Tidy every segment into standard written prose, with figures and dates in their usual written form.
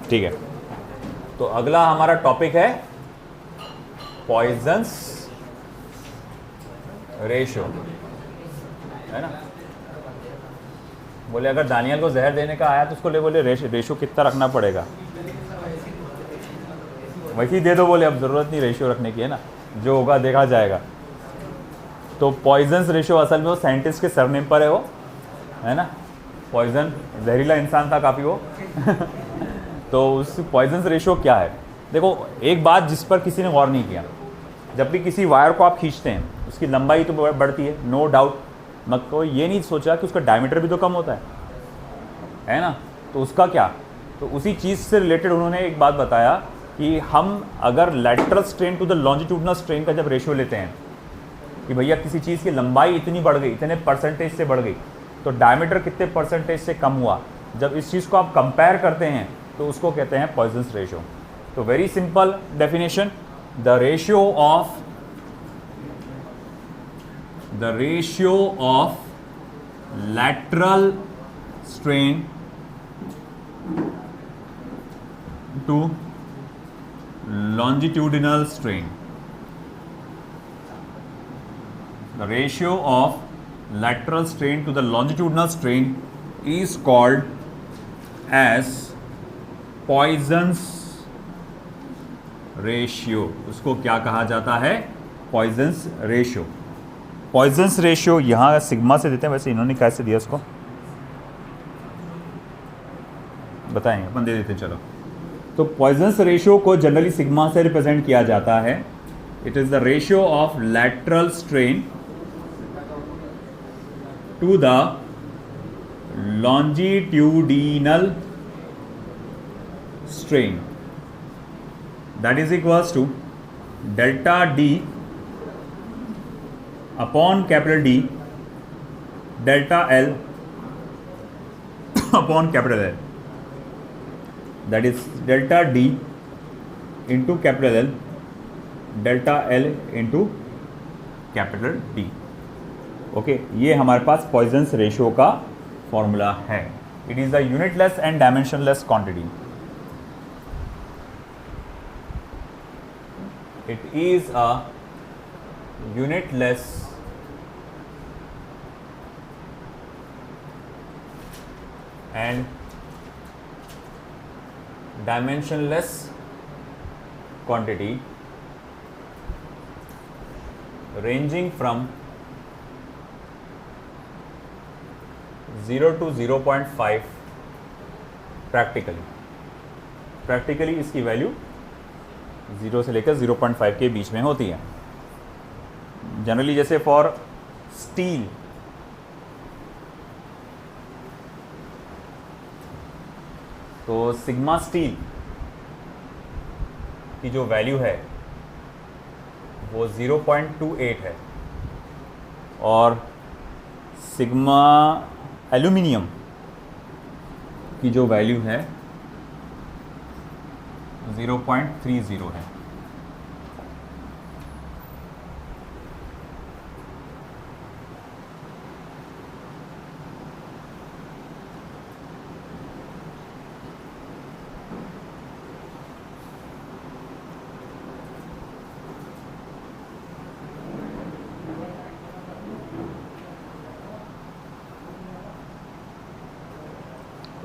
ठीक है, तो अगला हमारा टॉपिक है पॉइजंस रेशो, है ना। बोले अगर दानियल को जहर देने का आया तो उसको ले बोले रेशो कितना रखना पड़ेगा, वैसे ही दे दो, बोले अब ज़रूरत नहीं रेशियो रखने की, है ना, जो होगा देखा जाएगा। तो पॉइजंस रेशियो असल में वो साइंटिस्ट के सरनेम पर है, वो है ना, पॉइजन जहरीला इंसान था काफ़ी वो तो उस पॉइजंस रेशियो क्या है। देखो एक बात जिस पर किसी ने गौर नहीं किया, जब भी किसी वायर को आप खींचते हैं उसकी लंबाई तो बढ़ती है, नो डाउट, मगर ये नहीं सोचा कि उसका डायमीटर भी तो कम होता है ना। तो उसका क्या, तो उसी चीज़ से रिलेटेड उन्होंने एक बात बताया कि हम अगर lateral strain to the longitudinal strain का जब रेशियो लेते हैं कि भैया किसी चीज़ की लंबाई इतनी बढ़ गई, इतने परसेंटेज से बढ़ गई, तो डायमीटर कितने परसेंटेज से कम हुआ, जब इस चीज़ को आप कंपेयर करते हैं तो उसको कहते हैं पॉइजंस रेशियो। तो very simple definition, the ratio of lateral strain to longitudinal strain. The ratio of lateral strain to the longitudinal strain is called as Poisson's ratio. उसको क्या कहा जाता है, Poisson's ratio. पॉइजंस रेशियो यहाँ sigma से देते हैं, वैसे इन्होंने कैसे दिया उसको बताएंगे, अपन दे देते हैं चलो। तो पॉइजंस रेशियो को जनरली सिग्मा से रिप्रेजेंट किया जाता है। It is the ratio of lateral strain to the longitudinal strain, that is equals to delta D upon capital D delta L upon capital L, that is delta D into capital L delta L into capital D। Okay, ये हमारे पास Poisson's ratio का formula है। It is the unitless and dimensionless quantity. It is a unitless and dimensionless quantity ranging from 0 to 0.5 practically इसकी value 0 से लेकर 0.5 के बीच में होती है। जनरली जैसे फॉर स्टील, तो सिग्मा स्टील की जो वैल्यू है वो 0.28 है, और सिग्मा एल्यूमिनियम की जो वैल्यू है 0.30 है।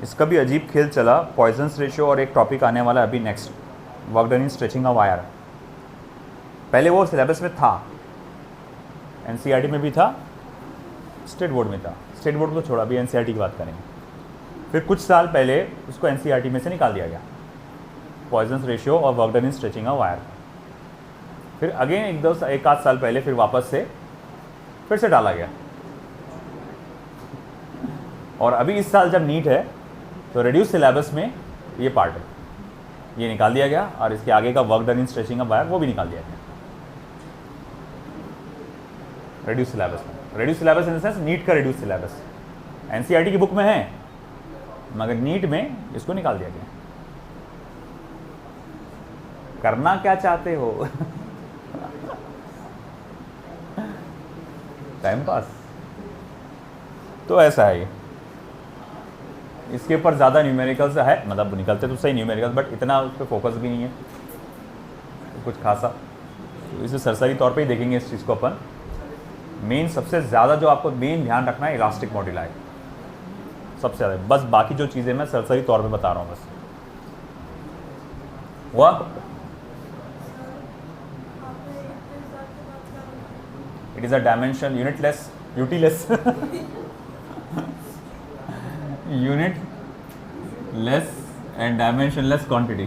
इसका भी अजीब खेल चला पॉइजंस रेशियो, और एक टॉपिक आने वाला अभी next, work done in stretching a wire. पहले वो सिलेबस में था, एनसीईआरटी में भी था, स्टेट बोर्ड में था। स्टेट बोर्ड को छोड़ा, अभी एनसीईआरटी की बात करेंगे। फिर कुछ साल पहले उसको एनसीईआरटी में से निकाल दिया गया, पॉइजंस रेशियो और work done in stretching a wire. फिर अगेन एक आध साल पहले फिर वापस से फिर से डाला गया, और अभी इस साल जब नीट है तो रिड्यूस सिलेबस में ये पार्ट है, ये निकाल दिया गया, और इसके आगे का work done in stretching a wire वो भी निकाल दिया गया रिड्यूस सिलेबस में। Reduce syllabus in the sense NEET का रिड्यूस सिलेबस एनसीईआरटी की बुक में है, मगर नीट में इसको निकाल दिया गया। करना क्या चाहते हो? Time pass. तो ऐसा है ये, इसके ऊपर ज़्यादा न्यूमेरिकल्स है, मतलब निकलते तो सही न्यूमेरिकल्स, बट इतना उस पर फोकस भी नहीं है कुछ खासा। तो इसे सरसरी तौर पे ही देखेंगे इस चीज़ को अपन। मेन सबसे ज़्यादा जो आपको मेन ध्यान रखना है इलास्टिक मॉड्यूलाई, सबसे ज़्यादा। बस बाकी जो चीज़ें मैं सरसरी तौर पे बता रहा हूँ बस। हुआ? It is a dimension unitless unitless unitless and dimensionless quantity.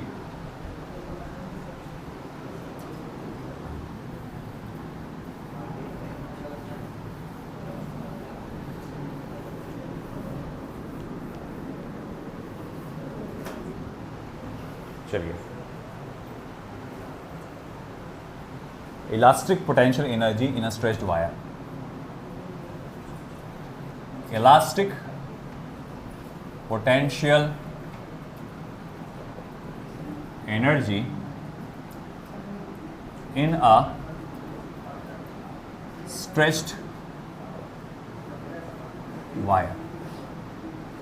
चलिए, elastic potential energy in a stretched wire. Elastic potential energy in a stretched wire।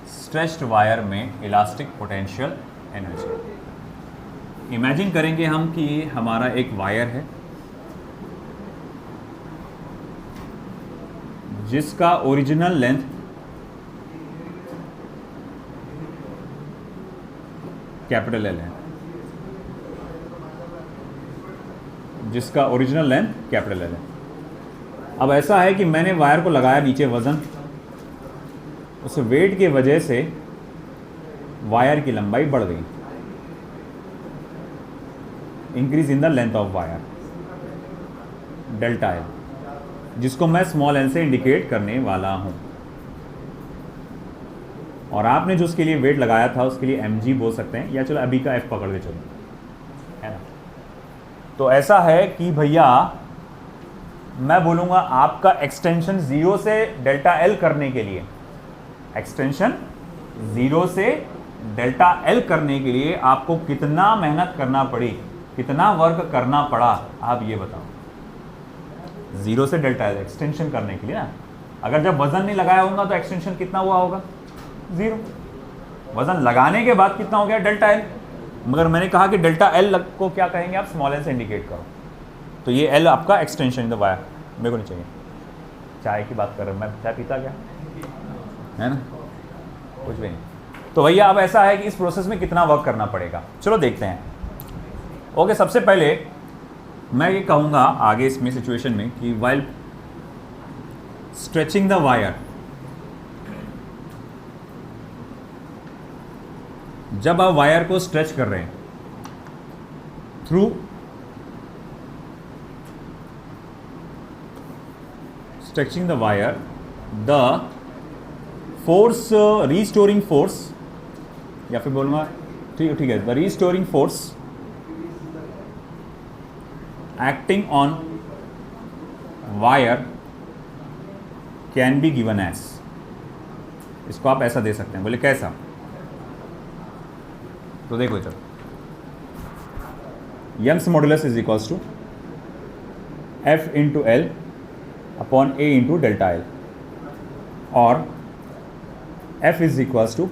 Stretched wire में इलास्टिक पोटेंशियल एनर्जी। इमेजिन करेंगे हम कि हमारा एक wire है जिसका original length capital L है, जिसका ओरिजिनल लेंथ कैपिटल एल है। अब ऐसा है कि मैंने वायर को लगाया नीचे वजन, उस वेट की वजह से वायर की लंबाई बढ़ गई, increase in the length of wire, delta L, जिसको मैं स्मॉल एल से इंडिकेट करने वाला हूं। और आपने जो उसके लिए वेट लगाया था उसके लिए mg बोल सकते हैं, या चलो अभी का f पकड़ के चलो, है ना। तो ऐसा है कि भैया मैं बोलूँगा आपका एक्सटेंशन 0 से डेल्टा एल करने के लिए, एक्सटेंशन 0 से डेल्टा एल करने के लिए आपको कितना मेहनत करना पड़ी, कितना वर्क करना पड़ा, आप ये बताओ। 0 से डेल्टा एल एक्सटेंशन करने के लिए ना, अगर जब वजन नहीं लगाया होगा तो एक्सटेंशन कितना हुआ होगा? 0। वजन लगाने के बाद कितना हो गया? Delta L. मगर मैंने कहा कि डेल्टा एल को क्या कहेंगे आप? स्मॉल एल से इंडिकेट करो। तो ये एल आपका एक्सटेंशन इन द वायर। मेरे को नहीं चाहिए, चाय की बात कर रहा हूँ मैं, चाय पीता क्या है ना, कुछ भी नहीं। तो भैया अब ऐसा है कि इस प्रोसेस में कितना वर्क करना पड़ेगा, चलो देखते हैं। ओके, सबसे पहले मैं ये कहूँगा आगे इसमें सिचुएशन में कि वाइल स्ट्रेचिंग द वायर, जब आप वायर को स्ट्रेच कर रहे हैं through stretching the wire, the force, restoring force, या फिर बोलूंगा ठीक है, the restoring force acting on wire can be given as, इसको आप ऐसा दे सकते हैं। बोले कैसा? तो देखो इधर, Young's modulus is equals to F into L upon A into delta L, और F is equals to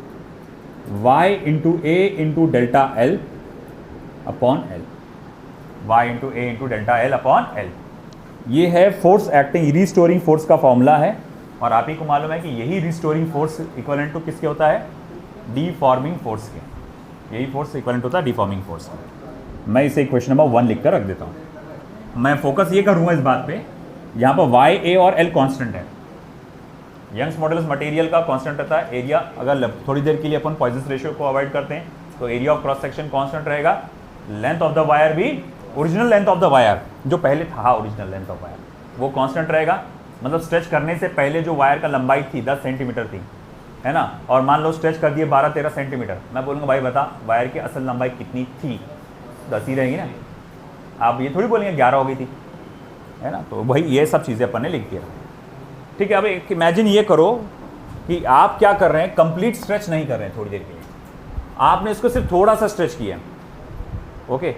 Y into A into delta L upon L, Y into A into delta L upon L. ये है force acting, restoring force का formula है। और आप ही को मालूम है कि यही रिस्टोरिंग फोर्स इक्विवेलेंट टू किसके होता है? डीफॉर्मिंग फोर्स के। यही फोर्स इक्विवेलेंट होता है डीफॉर्मिंग फोर्स का। मैं इसे क्वेश्चन नंबर 1 लिख कर रख देता हूँ। मैं फोकस ये करूँगा इस बात पे, यहाँ पर वाई, ए और एल कांस्टेंट है। यंग्स मॉडुलस मटेरियल का कांस्टेंट रहता है। एरिया, अगर थोड़ी देर के लिए अपन पॉइजन रेशियो को अवॉइड करते हैं तो area of cross section constant रहेगा। लेंथ ऑफ द वायर भी, original length of the wire जो पहले था, ओरिजिनल लेंथ ऑफ वायर वो कांस्टेंट रहेगा। मतलब स्ट्रेच करने से पहले जो वायर का लंबाई थी 10 सेंटीमीटर थी, है ना, और मान लो स्ट्रेच कर दिए 12-13 सेंटीमीटर, मैं बोलूँगा भाई बता वायर की असल लंबाई कितनी थी? 10 ही रहेगी ना। आप ये थोड़ी बोलेंगे 11 हो गई थी, है ना। तो भाई ये सब चीज़ें अपन ने लिख दिया, ठीक है। अब एक इमेजिन ये करो कि आप क्या कर रहे हैं, कंप्लीट स्ट्रेच नहीं कर रहे हैं थोड़ी देर के लिए, आपने इसको सिर्फ थोड़ा सा स्ट्रेच किया, ओके।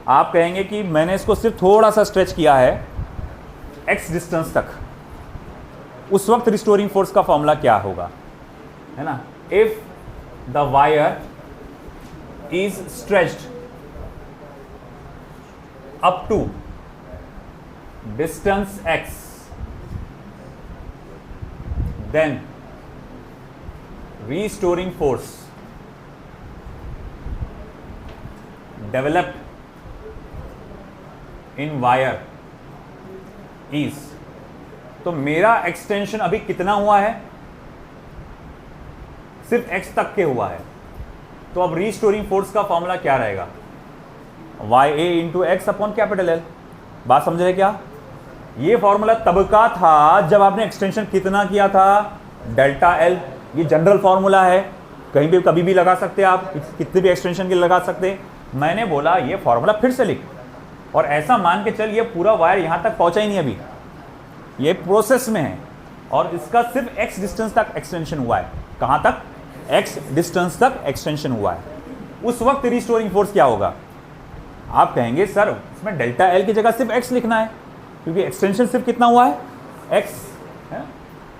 आप कहेंगे कि मैंने इसको सिर्फ थोड़ा सा स्ट्रेच किया है x डिस्टेंस तक, उस वक्त रिस्टोरिंग फोर्स का फॉर्मूला क्या होगा, है ना। If the wire is stretched up to distance x, then restoring force developed in wire is, तो मेरा एक्सटेंशन अभी कितना हुआ है, सिर्फ x तक के हुआ है, तो अब रीस्टोरिंग फोर्स का फॉर्मूला क्या रहेगा, Y A into X upon capital L. बात समझ रहे क्या? ये फॉर्मूला तब का था जब आपने एक्सटेंशन कितना किया था, डेल्टा एल। ये जनरल फॉर्मूला है, कहीं भी कभी भी लगा सकते हैं आप, कितने भी एक्सटेंशन के लगा सकते हैं। मैंने बोला ये फॉर्मूला फिर से लिख, और ऐसा मान के चल ये पूरा वायर यहां तक पहुंचा ही नहीं, अभी ये प्रोसेस में है, और इसका सिर्फ एक्स डिस्टेंस तक एक्सटेंशन हुआ है। कहां तक? एक्स डिस्टेंस तक एक्सटेंशन हुआ है। उस वक्त रिस्टोरिंग फोर्स क्या होगा? आप कहेंगे सर इसमें डेल्टा एल की जगह सिर्फ एक्स लिखना है, क्योंकि एक्सटेंशन सिर्फ कितना हुआ है, एक्स है।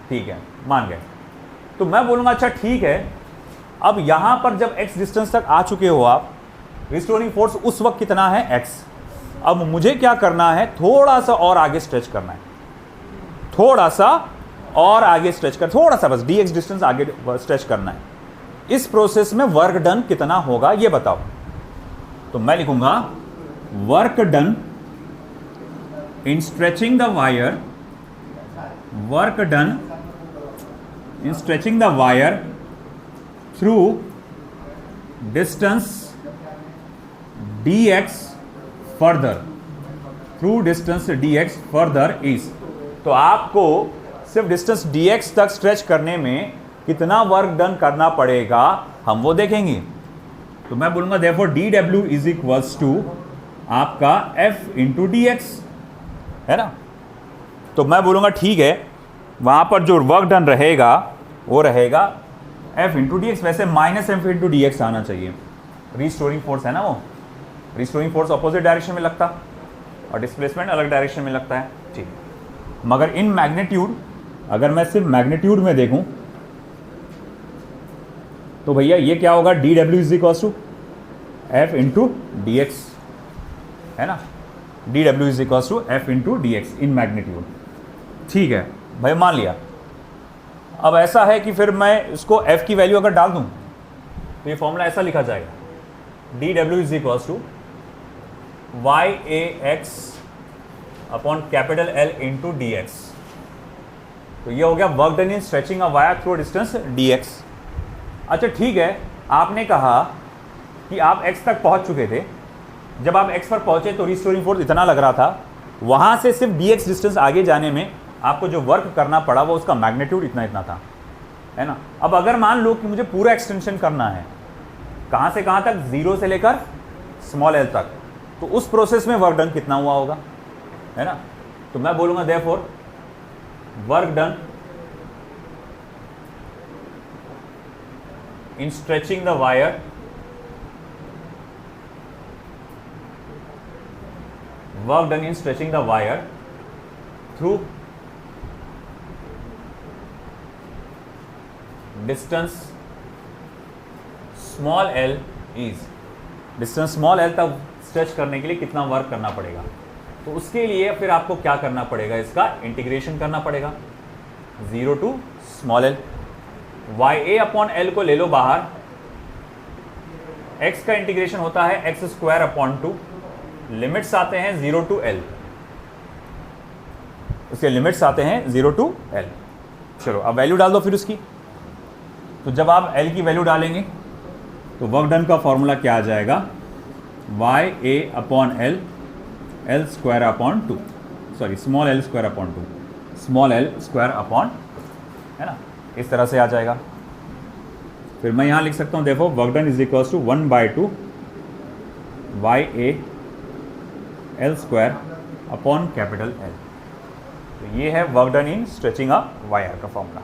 ठीक है, मान गए। तो मैं बोलूंगा अच्छा ठीक है, अब यहां पर जब एक्स डिस्टेंस तक आ चुके हो आप, रिस्टोरिंग फोर्स उस वक्त कितना है, एक्स। अब मुझे क्या करना है, थोड़ा सा और आगे स्ट्रेच करना है, थोड़ा सा और आगे स्ट्रेच कर, थोड़ा सा बस dx डिस्टेंस आगे स्ट्रेच करना है। इस प्रोसेस में वर्क डन कितना होगा ये बताओ। तो मैं लिखूंगा work done in stretching the wire, work done in stretching the wire through distance dx further, through distance dx further is. तो आपको सिर्फ डिस्टेंस dx तक स्ट्रेच करने में कितना वर्क डन करना पड़ेगा हम वो देखेंगे। तो मैं बोलूंगा therefore dw is equals to आपका f इंटू dx, है ना। तो मैं बोलूंगा ठीक है, वहां पर जो वर्क डन रहेगा वो रहेगा f इंटू डी एक्स। वैसे minus F into D x आना चाहिए, रिस्टोरिंग फोर्स है ना वो, रिस्टोरिंग फोर्स अपोजिट डायरेक्शन में लगता और डिस्प्लेसमेंट अलग डायरेक्शन में लगता है, ठीक। मगर इन मैग्नीट्यूड, अगर मैं सिर्फ मैग्नीट्यूड में देखूं तो भैया ये क्या होगा, D W is equal to F into D X, है ना। D W is equal to F into D X in magnitude, ठीक है भाई, मान लिया। अब ऐसा है कि फिर मैं इसको f की वैल्यू अगर डाल दूं तो ये फॉर्मूला ऐसा लिखा जाएगा, D W is equal to Y A X upon capital L into D X. तो ये हो गया work done in stretching a wire through distance D X. अच्छा ठीक है, आपने कहा कि आप x तक पहुंच चुके थे, जब आप x पर पहुंचे तो रिस्टोरिंग फोर्स इतना लग रहा था, वहां से सिर्फ dx डिस्टेंस आगे जाने में आपको जो वर्क करना पड़ा वो उसका मैग्नीट्यूड इतना इतना था, है ना। अब अगर मान लो कि मुझे पूरा एक्सटेंशन करना है, कहां से कहां तक, 0 से लेकर स्मॉल l तक, तो उस प्रोसेस में वर्क डन कितना हुआ होगा, है ना। तो मैं बोलूंगा therefore work done in stretching the wire work done in stretching the wire through distance small l is, distance small l तक स्ट्रेच करने के लिए कितना वर्क करना पड़ेगा। तो उसके लिए फिर आपको क्या करना पड़ेगा, इसका इंटीग्रेशन करना पड़ेगा, 0 to small l, Y A upon L को ले लो बाहर, x का इंटीग्रेशन होता है एक्स स्क्वायर अपॉन 2, लिमिट्स आते हैं 0 टू l, उसके लिमिट्स आते हैं 0 टू l। चलो अब वैल्यू डाल दो फिर उसकी। तो जब आप l की वैल्यू डालेंगे तो वर्क डन का फॉर्मूला क्या आ जाएगा, Y A upon L, L square upon 2, sorry small L square upon 2, small L square upon, है ना, इस तरह से आ जाएगा। फिर मैं यहाँ लिख सकता हूँ देखो work done is equal to 1/2 Y A L square upon capital L. तो ये है work done in stretching a wire का फॉर्मूला।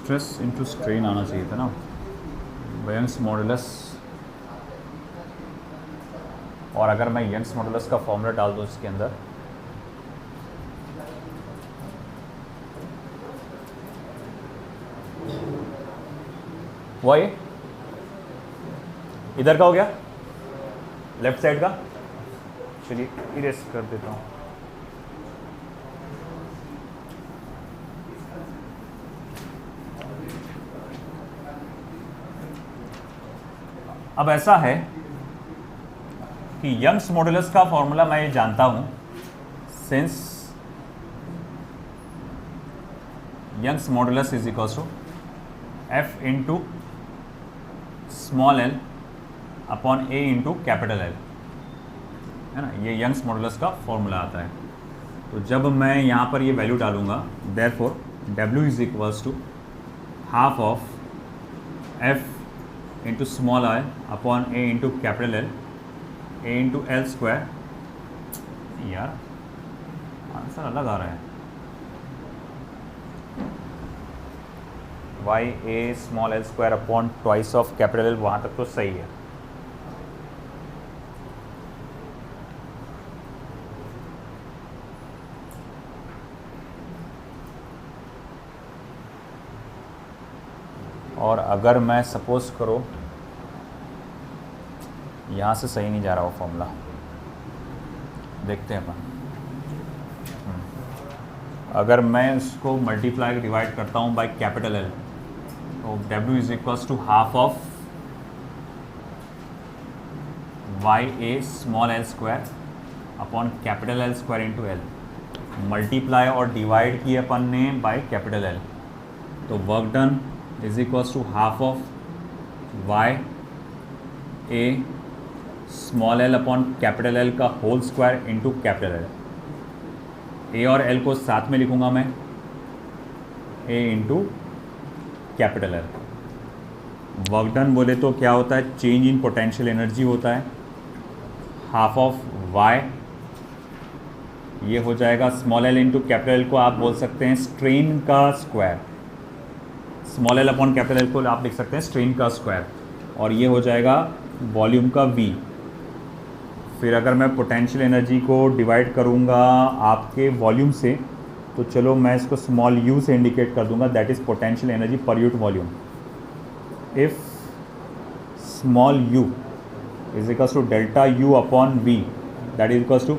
स्ट्रेस इंटू स्ट्रेन आना चाहिए था ना, यंग्स मॉडुलस। और अगर मैं यंग्स मॉडुलस का फॉर्मूला डाल दूँ इसके अंदर, वही इधर का हो गया, लेफ्ट साइड का। चलिए इरेज कर देता हूँ। अब ऐसा है कि यंग्स मॉडुलस का फॉर्मूला मैं ये जानता हूं, since Young's modulus is equal to F into small L upon A into capital L, है ना। ये यंग्स मॉडुलस का फॉर्मूला आता है। तो जब मैं यहाँ पर ये वैल्यू डालूंगा, therefore W is equals to half of F into small I upon A into capital L, A into L square. यार आंसर अलग आ रहा है, Y A small L square upon twice of capital L, वहाँ तक तो सही है। और अगर मैं सपोज करो यहाँ से सही नहीं जा रहा वो फॉर्मूला, देखते हैं अपन। अगर मैं इसको मल्टीप्लाई डिवाइड करता हूँ बाय कैपिटल एल, तो W is equals to half of Y A small L square upon capital L square into L, multiply और डिवाइड किए अपन ने बाय कैपिटल एल, तो work done is equals to half of Y A small L upon capital L का whole square into capital L. A और L को साथ में लिखूंगा मैं, A into capital L. Work done बोले तो क्या होता है, चेंज इन पोटेंशियल एनर्जी होता है। हाफ ऑफ वाई ये हो जाएगा small L into capital L को आप बोल सकते हैं स्ट्रेन का square, small L upon capital L को आप लिख सकते हैं स्ट्रेन का स्क्वायर, और ये हो जाएगा वॉल्यूम का V। फिर अगर मैं पोटेंशियल एनर्जी को डिवाइड करूँगा आपके वॉल्यूम से, तो चलो मैं इसको स्मॉल u से इंडिकेट कर दूंगा, that is potential energy per unit volume. If small u is equals to delta u upon v, that is equals to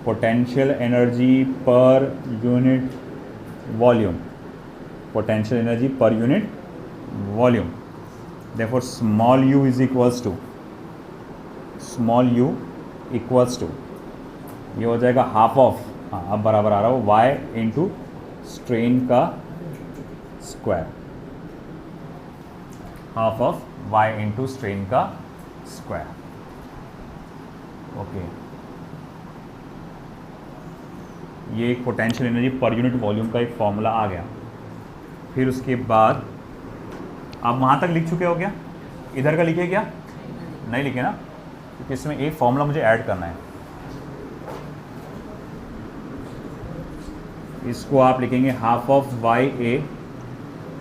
potential energy per unit volume, potential energy per unit volume. therefore small u is equals to small u equals to ये हो जाएगा half of, हाँ अब बराबर आ रहा हो, y into strain का square, half of y into strain का स्क्वायर। ओके, ये एक potential energy per unit volume का एक फॉर्मूला आ गया। फिर उसके बाद आप वहाँ तक लिख चुके हो क्या? इधर का लिखे क्या? नहीं लिखे ना, क्योंकि इसमें एक फॉर्मूला मुझे ऐड करना है। इसको आप लिखेंगे हाफ ऑफ वाई ए,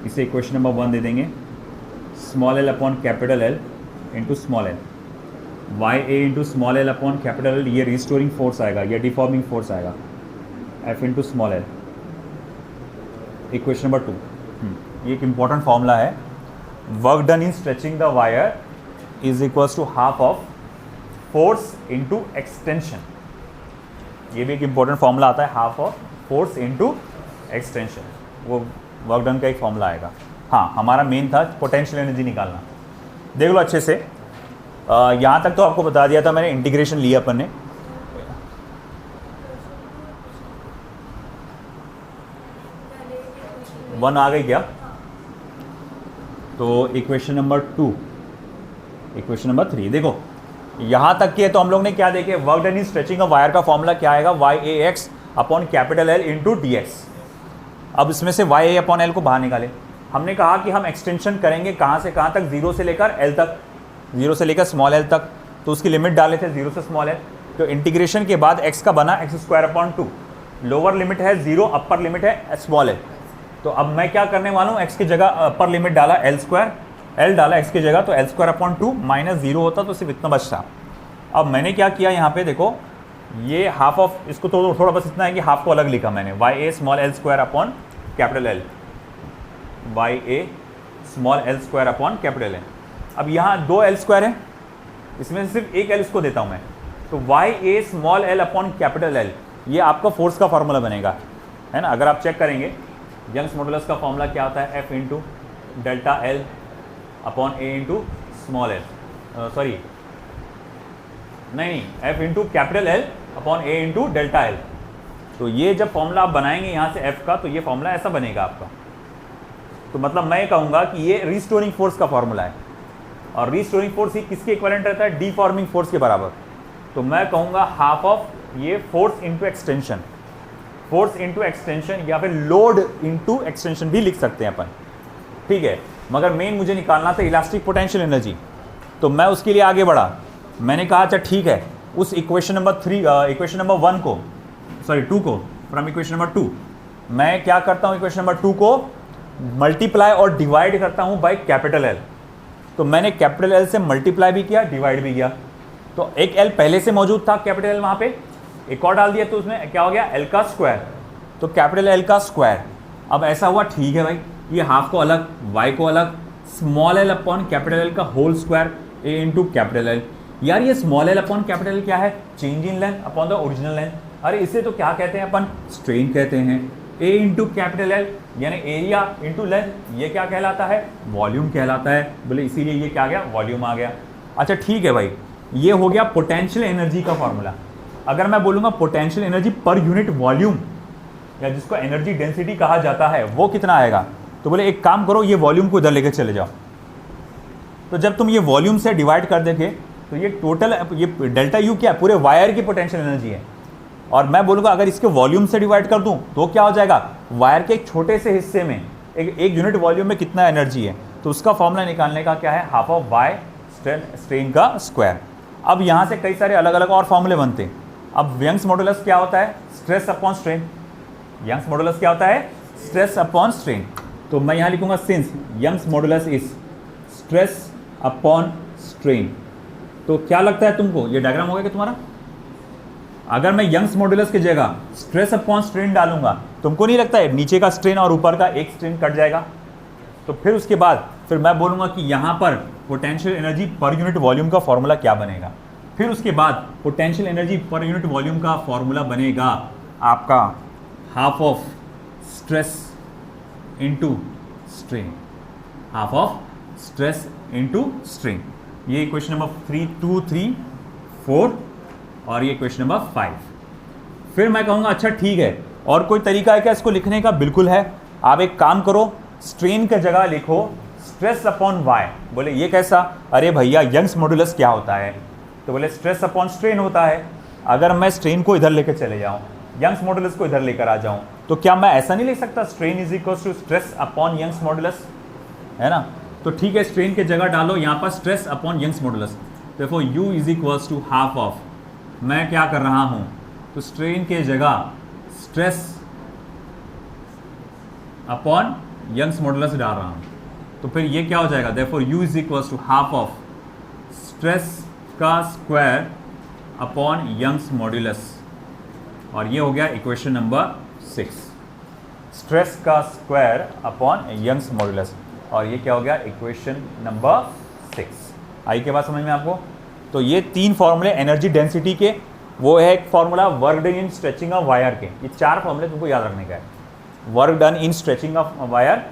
इसे इक्वेशन नंबर 1 दे देंगे, small L upon capital L into small L, Y A into small L upon capital L, ये रिस्टोरिंग फोर्स आएगा, ये डिफॉर्मिंग फोर्स आएगा, F into small L, equation number 2। ये एक important formula है, work done in stretching the wire is equals to half of force into extension. ये भी एक इंपॉर्टेंट फॉर्मूला आता है, half of force into extension, वो वर्क डन का एक फॉर्मूला आएगा। हाँ, हमारा मेन था पोटेंशियल एनर्जी निकालना। देख लो अच्छे से, यहाँ तक तो आपको बता दिया था मैंने, इंटीग्रेशन लिया अपन ने। वन आ गई क्या? तो इक्वेशन नंबर 2, इक्वेशन नंबर 3 देखो, यहाँ तक के तो हम लोग ने क्या देखे, work done in stretching of wire का फॉर्मूला क्या आएगा, Y A X upon capital L into D X. अब इसमें से वाई ए अपॉन एल को बाहर निकाले। हमने कहा कि हम एक्सटेंशन करेंगे कहाँ से कहाँ तक, 0 से लेकर एल तक, 0 से लेकर स्मॉल एल तक, तो उसकी लिमिट डाले थे 0 से स्मॉल एल। तो इंटीग्रेशन के बाद एक्स का बना x² अपॉन 2, लोअर लिमिट है 0, अपर लिमिट है स्मॉल एल। तो अब मैं क्या करने वाला हूँ, एक्स की जगह अपर लिमिट डाला एल स्क्वायर, एल डाला एक्स की जगह, तो एल स्क्वायर अपॉन 2 माइनस 0 होता तो सिर्फ इतना बचता। अब मैंने क्या किया यहाँ पे देखो, ये हाफ ऑफ इसको तो थोड़ा बस इतना है कि हाफ को अलग लिखा मैंने, Y A small L square upon capital L, Y A small L square upon capital L. अब यहाँ 2 एल स्क्वायर है, इसमें से सिर्फ एक एल इसको देता हूँ मैं, तो Y A small L upon capital L, ये आपका फोर्स का फॉर्मूला बनेगा, है ना। अगर आप चेक करेंगे यंग्स मॉडुलस का फॉर्मूला क्या होता है, F into delta L upon A into small L, sorry नहीं, F into capital L upon A into delta L. तो ये जब फॉर्मूला आप बनाएंगे यहाँ से एफ का, तो ये फॉर्मूला ऐसा बनेगा आपका। तो मतलब मैं कहूँगा कि ये रिस्टोरिंग फोर्स का फॉर्मूला है, और रिस्टोरिंग फोर्स ही किसके इक्विवेलेंट रहता है, डीफॉर्मिंग फोर्स के बराबर। तो मैं कहूँगा हाफ ऑफ ये force into extension, force into extension, या फिर लोड इंटू एक्सटेंशन भी लिख सकते हैं अपन, ठीक है। मगर मेन मुझे निकालना था इलास्टिक पोटेंशियल एनर्जी, तो मैं उसके लिए आगे बढ़ा। मैंने कहा अच्छा ठीक है, उस इक्वेशन नंबर 1 को, सॉरी 2 को, फ्रॉम इक्वेशन नंबर 2 मैं क्या करता हूँ, इक्वेशन नंबर 2 को मल्टीप्लाई और डिवाइड करता हूँ बाय कैपिटल एल। तो मैंने कैपिटल एल से मल्टीप्लाई भी किया, डिवाइड भी किया, तो एक एल पहले से मौजूद था कैपिटल एल, वहाँ पे एक और डाल दिया, तो उसमें क्या हो गया, एल का स्क्वायर, तो कैपिटल एल का स्क्वायर। अब ऐसा हुआ, ठीक है भाई, ये हाफ को अलग, वाई को अलग, small L upon capital L का होल स्क्वायर, ए इंटू कैपिटल एल। यार ये small L upon capital L क्या है, change in length upon the original length. अरे इसे तो क्या कहते हैं अपन, स्ट्रेन कहते हैं। ए इंटू कैपिटल एल यानी एरिया इंटू लेंथ, ये क्या कहलाता है, वॉल्यूम कहलाता है। बोले इसीलिए ये क्या आ गया, वॉल्यूम आ गया। अच्छा ठीक है भाई, ये हो गया पोटेंशियल एनर्जी का फॉर्मूला। अगर मैं बोलूँगा potential energy per unit volume, या जिसको एनर्जी डेंसिटी कहा जाता है, वो कितना आएगा, तो बोले एक काम करो, ये वॉल्यूम को इधर लेकर चले जाओ। तो जब तुम ये वॉल्यूम से डिवाइड कर देखे, तो ये टोटल, ये डेल्टा यू क्या है, पूरे वायर की पोटेंशियल एनर्जी है। और मैं बोलूँगा अगर इसके वॉल्यूम से डिवाइड कर दूँ तो क्या हो जाएगा, वायर के एक छोटे से हिस्से में एक यूनिट वॉल्यूम में कितना एनर्जी है। तो उसका फॉर्मूला निकालने का क्या है, हाफ ऑफ वाई स्ट्रेन का स्क्वायर। अब यहाँ से कई सारे अलग अलग और फॉर्मूले बनते हैं। अब यंग्स मॉडुलस क्या होता है, stress upon strain. Young's modulus क्या होता है, स्ट्रेस अपॉन स्ट्रेन। तो मैं यहाँ लिखूंगा since Young's modulus is stress upon strain. तो क्या लगता है तुमको, ये डायग्राम हो गया क्या तुम्हारा। अगर मैं यंग्स मॉडुलस की जगह स्ट्रेस अपॉन स्ट्रेन डालूंगा, तुमको नहीं लगता है नीचे का स्ट्रेन और ऊपर का एक स्ट्रेन कट जाएगा। तो फिर उसके बाद फिर मैं बोलूँगा कि यहाँ पर potential energy per unit volume का फॉर्मूला क्या बनेगा। फिर उसके बाद potential energy per unit volume का फॉर्मूला बनेगा आपका half of stress into strain, half of stress into strain. ये क्वेश्चन नंबर 3, 2, 3, 4 और ये क्वेश्चन नंबर 5। फिर मैं कहूँगा अच्छा ठीक है, और कोई तरीका है क्या इसको लिखने का, बिल्कुल है। आप एक काम करो, स्ट्रेन की जगह लिखो स्ट्रेस अपॉन वाई। बोले ये कैसा, अरे भैया यंग्स मॉडुलस क्या होता है, तो बोले स्ट्रेस अपॉन स्ट्रेन होता है। अगर मैं स्ट्रेन को इधर लेकर चले जाऊँ, यंग्स मॉडुलस को इधर लेकर आ जाऊँ, तो क्या मैं ऐसा नहीं लिख सकता, strain is equal to stress upon Young's modulus, है ना। तो ठीक है, स्ट्रेन की जगह डालो यहाँ पर स्ट्रेस अपॉन यंग्स मॉडुलस। देखो u is equals to half of, मैं क्या कर रहा हूँ, तो स्ट्रेन के जगह स्ट्रेस अपॉन यंग्स मॉडुलस डाल रहा हूँ। तो फिर ये क्या हो जाएगा, therefore u is equals to half of stress का स्क्वायर अपॉन यंग्स मॉडुलस, और ये हो गया इक्वेशन नंबर 6, स्ट्रेस का स्क्वायर अपॉन यंग्स मॉडुलस, और ये क्या हो गया, इक्वेशन नंबर 6। आई के बाद समझ में आपको। तो ये 3 फॉर्मूले एनर्जी डेंसिटी के, वो है एक formula work done in stretching of wire के, ये 4 फॉर्मूले तुमको याद रखने का है। Work done in stretching of wire,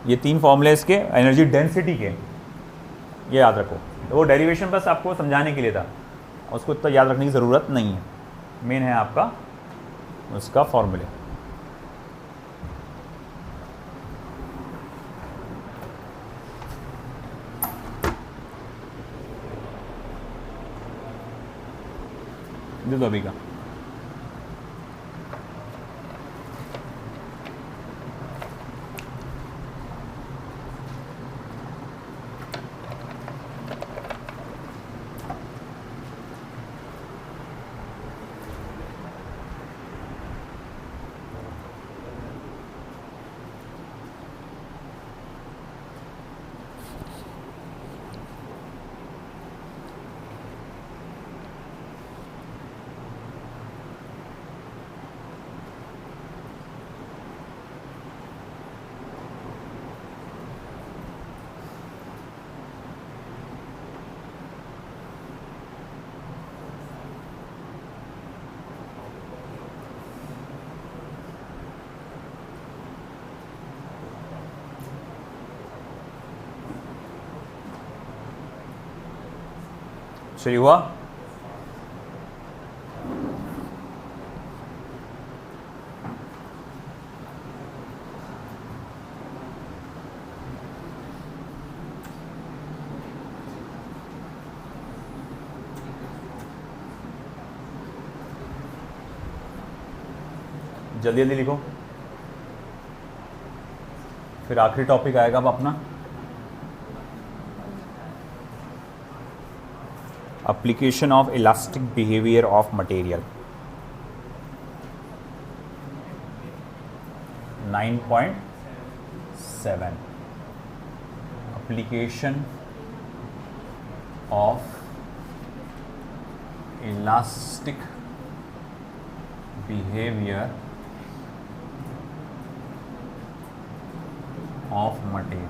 ये 3 फॉर्मूले इसके एनर्जी डेंसिटी के, ये याद रखो। तो वो डेरिवेशन बस आपको समझाने के लिए था, उसको तो याद रखने की ज़रूरत नहीं है। मेन है आपका उसका फॉर्मूले। दे दो अभी का। सही हुआ? जल्दी जल्दी लिखो, फिर आखिरी टॉपिक आएगा अब अपना application of elastic behaviour of material. 9.7 application of elastic behaviour of material।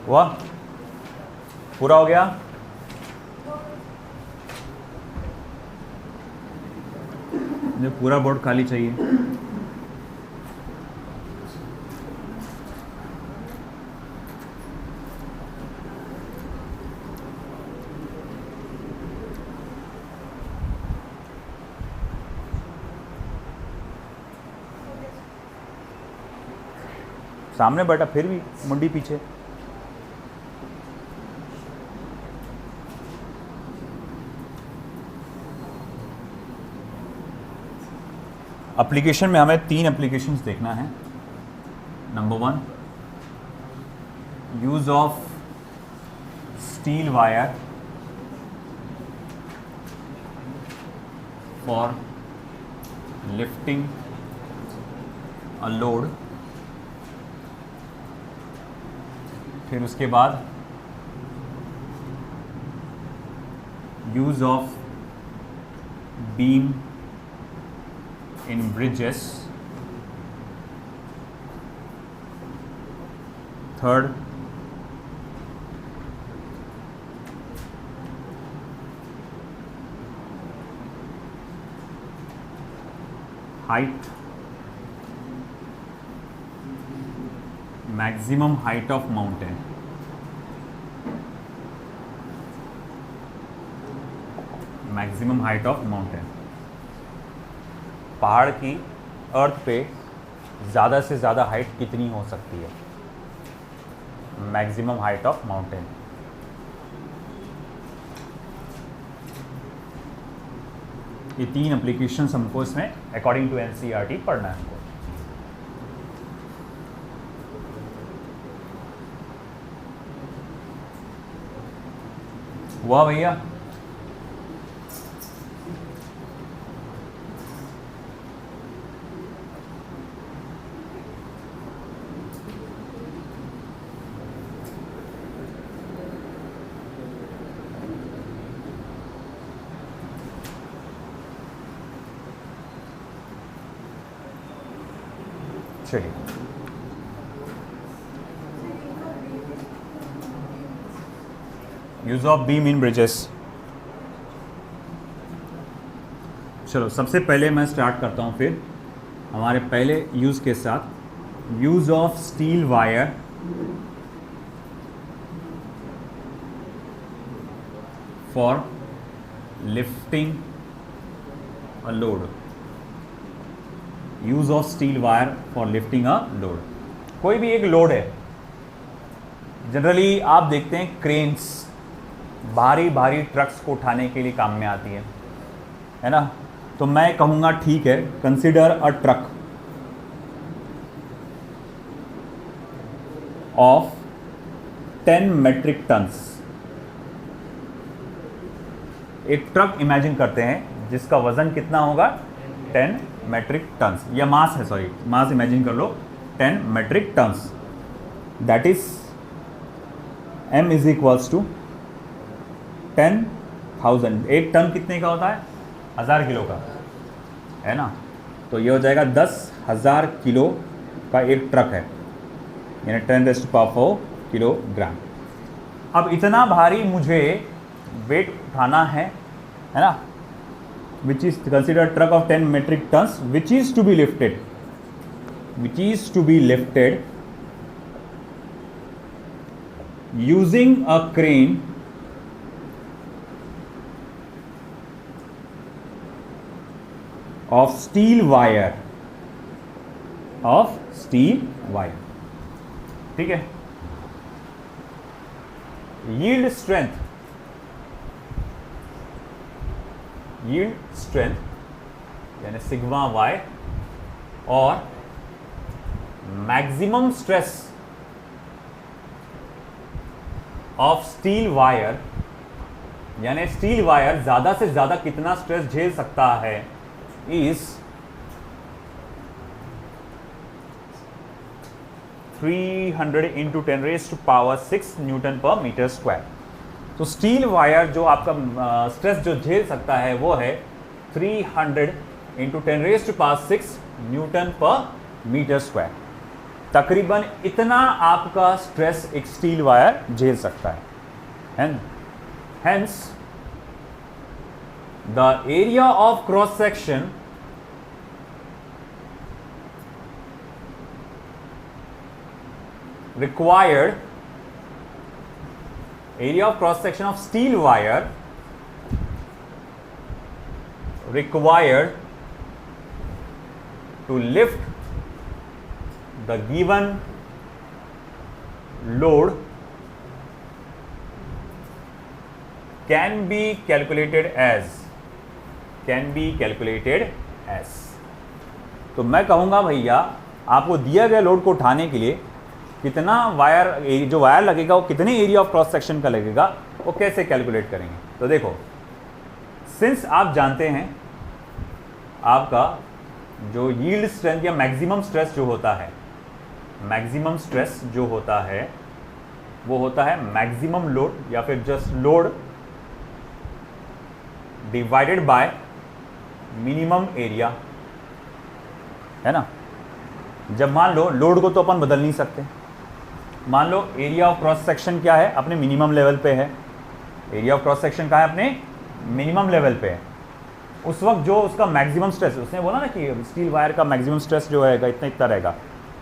हुआ? पूरा हो गया? मुझे पूरा बोर्ड खाली चाहिए। सामने बैठा फिर भी मुंडी पीछे। एप्लीकेशन में हमें 3 एप्लीकेशंस देखना है। Number 1, use of steel wire for lifting a load. फिर उसके बाद use of beam in bridges। Third, height, maximum height of mountain। Maximum height of mountain, पहाड़ की अर्थ पे ज़्यादा से ज़्यादा हाइट कितनी हो सकती है, मैक्सिमम हाइट ऑफ माउंटेन। ये 3 एप्लीकेशंस हमको इसमें अकॉर्डिंग टू एनसीईआरटी पढ़ना है हमको। हुआ भैया? चलिए, use of beam in bridges. चलो सबसे पहले मैं स्टार्ट करता हूँ फिर हमारे पहले यूज के साथ, use of steel wire for lifting a load. Use of steel wire for lifting a load. कोई भी एक लोड है, जनरली आप देखते हैं क्रेन्स भारी भारी ट्रक्स को उठाने के लिए काम में आती है ना। तो तो मैं कहूँगा ठीक है, consider a truck of 10 metric tons. एक ट्रक इमेजिन करते हैं जिसका वजन कितना होगा, 10 मेट्रिक टन्स, या मास है, सॉरी मास इमेजिन कर लो, 10 metric tons, that is m is equals to 10,000। एक टन कितने का होता है, 1000 किलो का, है ना। तो ये हो जाएगा 10,000 किलो का एक ट्रक है, यानी 10⁴ किलोग्राम। अब इतना भारी मुझे वेट उठाना है ना, which is consider truck of 10 metric tons which is to be lifted using a crane of steel wire, ठीक है। yield strength यानी सिग्मा y और maximum stress of steel wire, यानी स्टील वायर ज्यादा से ज्यादा कितना स्ट्रेस झेल सकता है, is 300 into 10⁻⁶ Newton per metre square. तो स्टील वायर जो आपका स्ट्रेस जो झेल सकता है वो है 300 into 10⁻⁶ Newton per metre square. तकरीबन इतना आपका स्ट्रेस एक स्टील वायर झेल सकता है। Hence the area of cross section required, area of cross section of steel wire required to lift the given load can be calculated as तो मैं कहूंगा भैया आपको दिया गया लोड को उठाने के लिए कितना वायर, जो वायर लगेगा वो कितने एरिया ऑफ क्रॉस सेक्शन का लगेगा, वो कैसे कैलकुलेट करेंगे। तो देखो, सिंस आप जानते हैं आपका जो यील्ड स्ट्रेंथ या मैक्सिमम स्ट्रेस जो होता है, मैक्सिमम स्ट्रेस जो होता है वो होता है मैक्सिमम लोड या फिर just load divided bye minimum area, है ना। जब मान लो लोड को तो अपन बदल नहीं सकते, मान लो एरिया ऑफ क्रॉस सेक्शन क्या है, अपने मिनिमम लेवल पे है, एरिया ऑफ क्रॉस सेक्शन का है अपने मिनिमम लेवल पे है। उस वक्त जो उसका मैक्सिमम स्ट्रेस, उसने बोला ना कि स्टील वायर का मैक्सिमम स्ट्रेस जो है इतना रहेगा,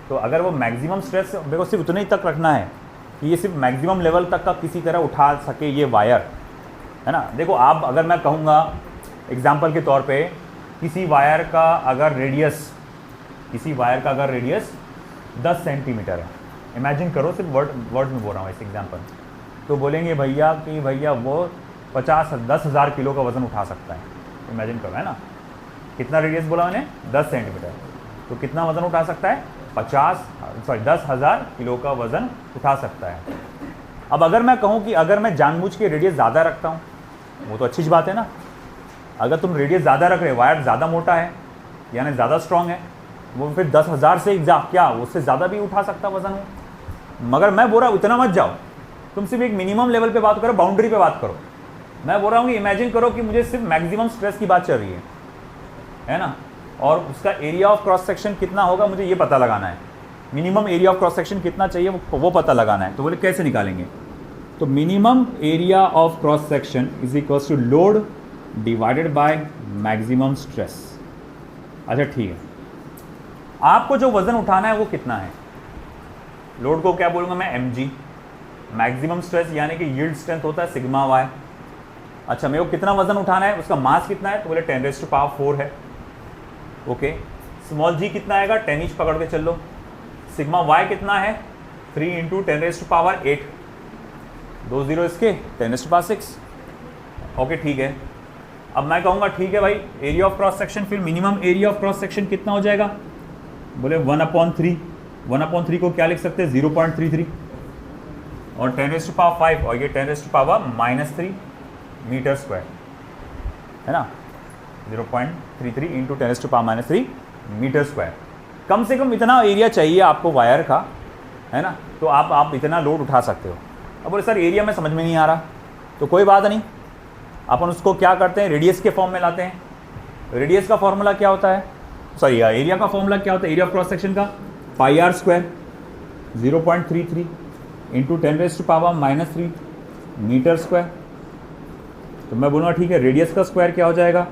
तो अगर वो मैक्सिमम स्ट्रेस मेरे को सिर्फ उतना ही तक रखना है कि ये सिर्फ मैक्सिमम लेवल तक का किसी तरह उठा सके ये वायर, है ना। देखो आप, अगर मैं कहूँगा एग्जाम्पल के तौर पे किसी वायर का अगर रेडियस 10 सेंटीमीटर है, इमेजिन करो, सिर्फ वर्ड में बोल रहा हूँ इस एग्जाम्पल, तो बोलेंगे भैया कि भैया वो 10,000 किलो का वज़न उठा सकता है, इमेजिन करो, है ना। कितना रेडियस बोला मैंने, 10 सेंटीमीटर, तो कितना वज़न उठा सकता है, 10,000 किलो का वज़न उठा सकता है। अब अगर मैं कहूँ कि अगर मैं जानबूझ के रेडियस ज़्यादा रखता हूँ, वो तो अच्छी बात है ना। अगर तुम रेडियस ज़्यादा रख रहे, वायर ज़्यादा मोटा है यानी ज़्यादा स्ट्रॉन्ग है, वो फिर 10,000 से क्या उससे ज़्यादा भी उठा सकता वज़न हो। मगर मैं बोल रहा हूँ इतना मत जाओ, तुम सिर्फ एक मिनिमम लेवल पे बात करो, बाउंड्री पे बात करो। मैं बोल रहा हूँ कि इमेजिन करो कि मुझे सिर्फ मैक्सिमम स्ट्रेस की बात चल रही है ना, और उसका एरिया ऑफ क्रॉस सेक्शन कितना होगा मुझे ये पता लगाना है, minimum area of cross section कितना चाहिए वो पता लगाना है। तो बोले कैसे निकालेंगे, तो minimum area of cross section is equals to load divided by maximum stress. अच्छा ठीक है, आपको जो वजन उठाना है वो कितना है, लोड को क्या बोलूँगा मैं, mg, मैक्सिमम स्ट्रेस यानी कि यील्ड स्ट्रेंथ होता है सिग्मा y। अच्छा मेरे को कितना वजन उठाना है, उसका मास कितना है, तो बोले 10⁴ है, ओके। स्मॉल g कितना आएगा, 10 इंच पकड़ के चल लो। सिग्मा y कितना है, 3 इंटू 10⁸, 2 0 इसके 10⁶, ओके ठीक है। अब मैं कहूँगा ठीक है भाई, एरिया ऑफ क्रॉस सेक्शन, फिर minimum area of cross section कितना हो जाएगा? बोले 1/3। 1/3 को क्या लिख सकते हैं? 0.33 और 10⁵ और ये 10⁻³ मीटर स्क्वायर है ना, 0.33 इंटू 10⁻³ मीटर स्क्वायर। कम से कम इतना एरिया चाहिए आपको वायर का, है ना, तो आप इतना लोड उठा सकते हो। अब बोले सर एरिया में समझ में नहीं आ रहा, तो कोई बात नहीं, अपन उसको क्या करते हैं, रेडियस के फॉर्म में लाते हैं। रेडियस का फॉर्मूला क्या होता है, सॉरी एरिया का फॉर्मूला क्या होता है, एरिया ऑफ क्रॉस सेक्शन का πr² 0.33 इंटू 10⁻³ मीटर स्क्वायर। तो मैं बोलूँगा ठीक है, रेडियस का स्क्वायर क्या हो जाएगा,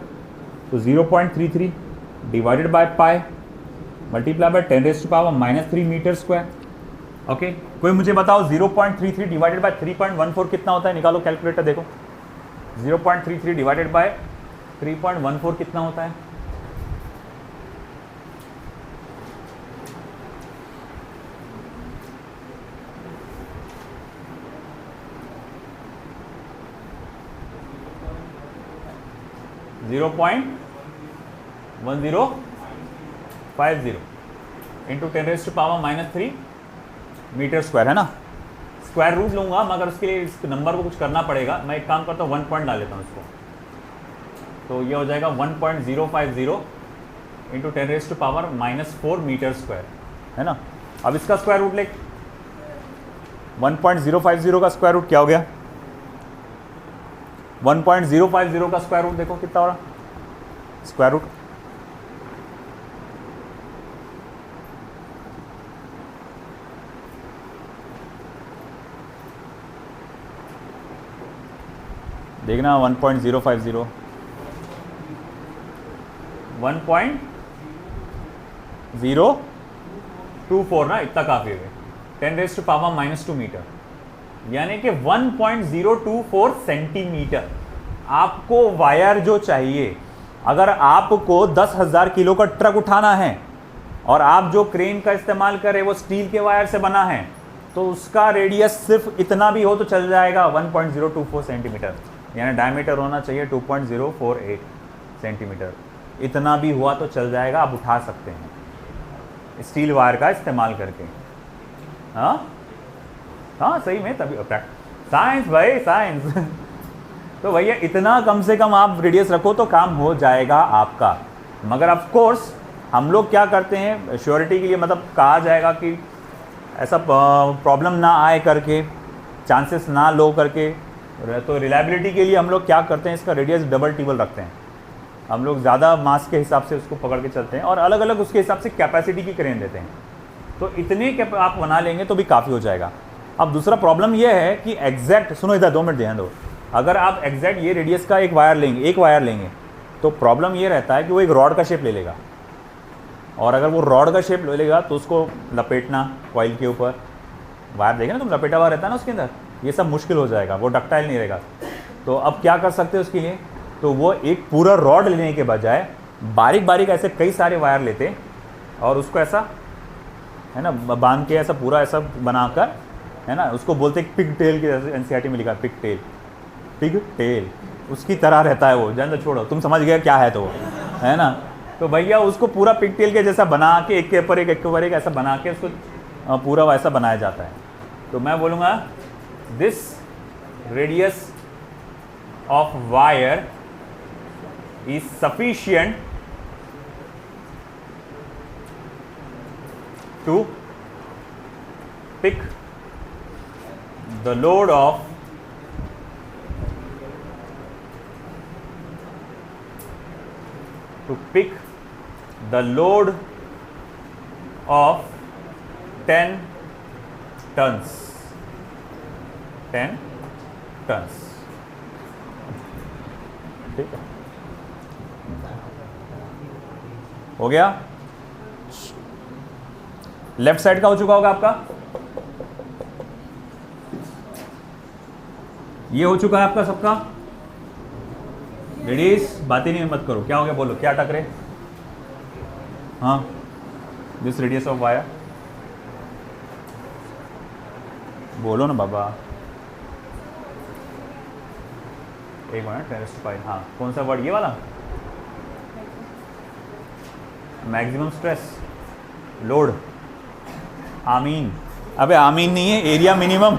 तो 0.33 divided by pi multiply by 10⁻³ metre square. Okay, कोई मुझे बताओ 0.33 डिवाइडेड बाय 3.14 कितना होता है? निकालो कैलकुलेटर, देखो 0.33 डिवाइडेड बाय 3.14 कितना होता है? (0.1050 इंटू 10⁻³ मीटर स्क्वायर है ना। स्क्वायर रूट लूंगा मगर उसके लिए इस नंबर को कुछ करना पड़ेगा। मैं एक काम करता हूँ, 1 पॉइंट डाल लेता हूँ इसको, तो ये हो जाएगा 1.050 इंटू 10⁻⁻4 मीटर स्क्वायर है ना। अब इसका स्क्वायर रूट ले, 1.050 का स्क्वायर रूट क्या हो गया? 1.050 का स्क्वायर रूट देखो कितना हो रहा, स्क्वायर रूट देखना 1.050 1.024 ना, इतना काफ़ी है, 10⁻⁻² मीटर, यानी कि 1.024 सेंटीमीटर आपको वायर जो चाहिए। अगर आपको 10,000 किलो का ट्रक उठाना है और आप जो क्रेन का इस्तेमाल करें वो स्टील के वायर से बना है, तो उसका रेडियस सिर्फ इतना भी हो तो चल जाएगा, 1.024 सेंटीमीटर, यानी डायमीटर होना चाहिए 2.048 सेंटीमीटर। इतना भी हुआ तो चल जाएगा, आप उठा सकते हैं स्टील वायर का इस्तेमाल करके। हाँ हाँ सही में, तभी साइंस भाई साइंस तो भैया इतना कम से कम आप रेडियस रखो तो काम हो जाएगा आपका। मगर ऑफ कोर्स हम लोग क्या करते हैं श्योरिटी के लिए, मतलब कहा जाएगा कि ऐसा प्रॉब्लम ना आए करके, चांसेस ना लो करके, तो रिलायबिलिटी के लिए हम लोग क्या करते हैं, इसका रेडियस डबल टिबल रखते हैं। हम लोग ज़्यादा मास के हिसाब से उसको पकड़ के चलते हैं और अलग अलग उसके हिसाब से कैपेसिटी की क्रेन देते हैं। तो इतने आप बना लेंगे तो भी काफ़ी हो जाएगा। अब दूसरा प्रॉब्लम यह है कि एग्जैक्ट, सुनो इधर 2 मिनट ध्यान दो, अगर आप एग्जैक्ट ये रेडियस का एक वायर लेंगे तो प्रॉब्लम ये रहता है कि वो एक रॉड का शेप ले लेगा, और अगर वो रॉड का शेप ले लेगा तो उसको लपेटना कॉइल के ऊपर, वायर देखें ना तुम, लपेटा हुआ रहता है ना उसके अंदर, ये सब मुश्किल हो जाएगा, वो डक्टाइल नहीं रहेगा। तो अब क्या कर सकते हो उसके लिए, तो वो एक पूरा रॉड लेने के बजाय बारीक बारीक ऐसे कई सारे वायर लेते और उसको ऐसा है ना बांध के ऐसा पूरा ऐसा बनाकर, है ना, उसको बोलते पिग टेल के, जैसे एनसीईआरटी में लिखा पिग टेल, उसकी तरह रहता है वो, जान दो छोड़ो, तुम समझ गए क्या है, तो है ना। तो भैया उसको पूरा पिग टेल के जैसा बना के एक के ऊपर एक ऐसा बना के उसको पूरा वैसा बनाया जाता है। तो मैं बोलूँगा this radius of wire is sufficient to pick the load of of 10 tons 10 tons। ठीक है, हो गया। लेफ्ट साइड का हो चुका होगा आपका, ये हो चुका है आपका सबका। लेडीज बात ही नहीं मत करो, क्या हो गया बोलो, क्या टकरे? हाँ, दिस रेडियस ऑफ वायर, बोलो ना बाबा। एक मिनट, 10⁵, हाँ कौन सा वर्ड, ये वाला मैक्सिमम स्ट्रेस लोड, आमीन, अबे आमीन नहीं है, एरिया मिनिमम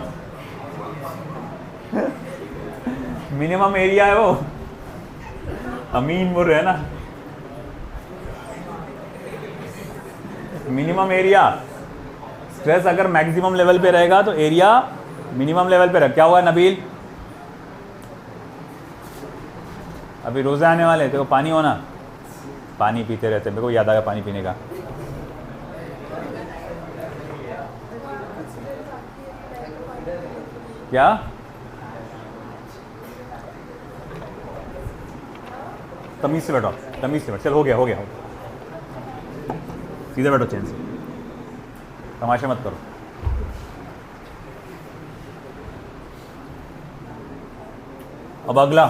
मिनिमम एरिया है वो, अमीन बोल रहे हैं ना, मिनिमम एरिया। स्ट्रेस अगर मैक्सिमम लेवल पे रहेगा तो एरिया मिनिमम लेवल पे रह। क्या हुआ नबील, अभी रोजे आने वाले, तेरे को पानी होना, पानी पीते रहते, मेरे को याद आ गया पानी पीने का। क्या तमीज से बैठो, तमीज से बैठो, चल हो गया हो गया, सीधे बैठो चैन से, तमाशा मत करो। अब अगला,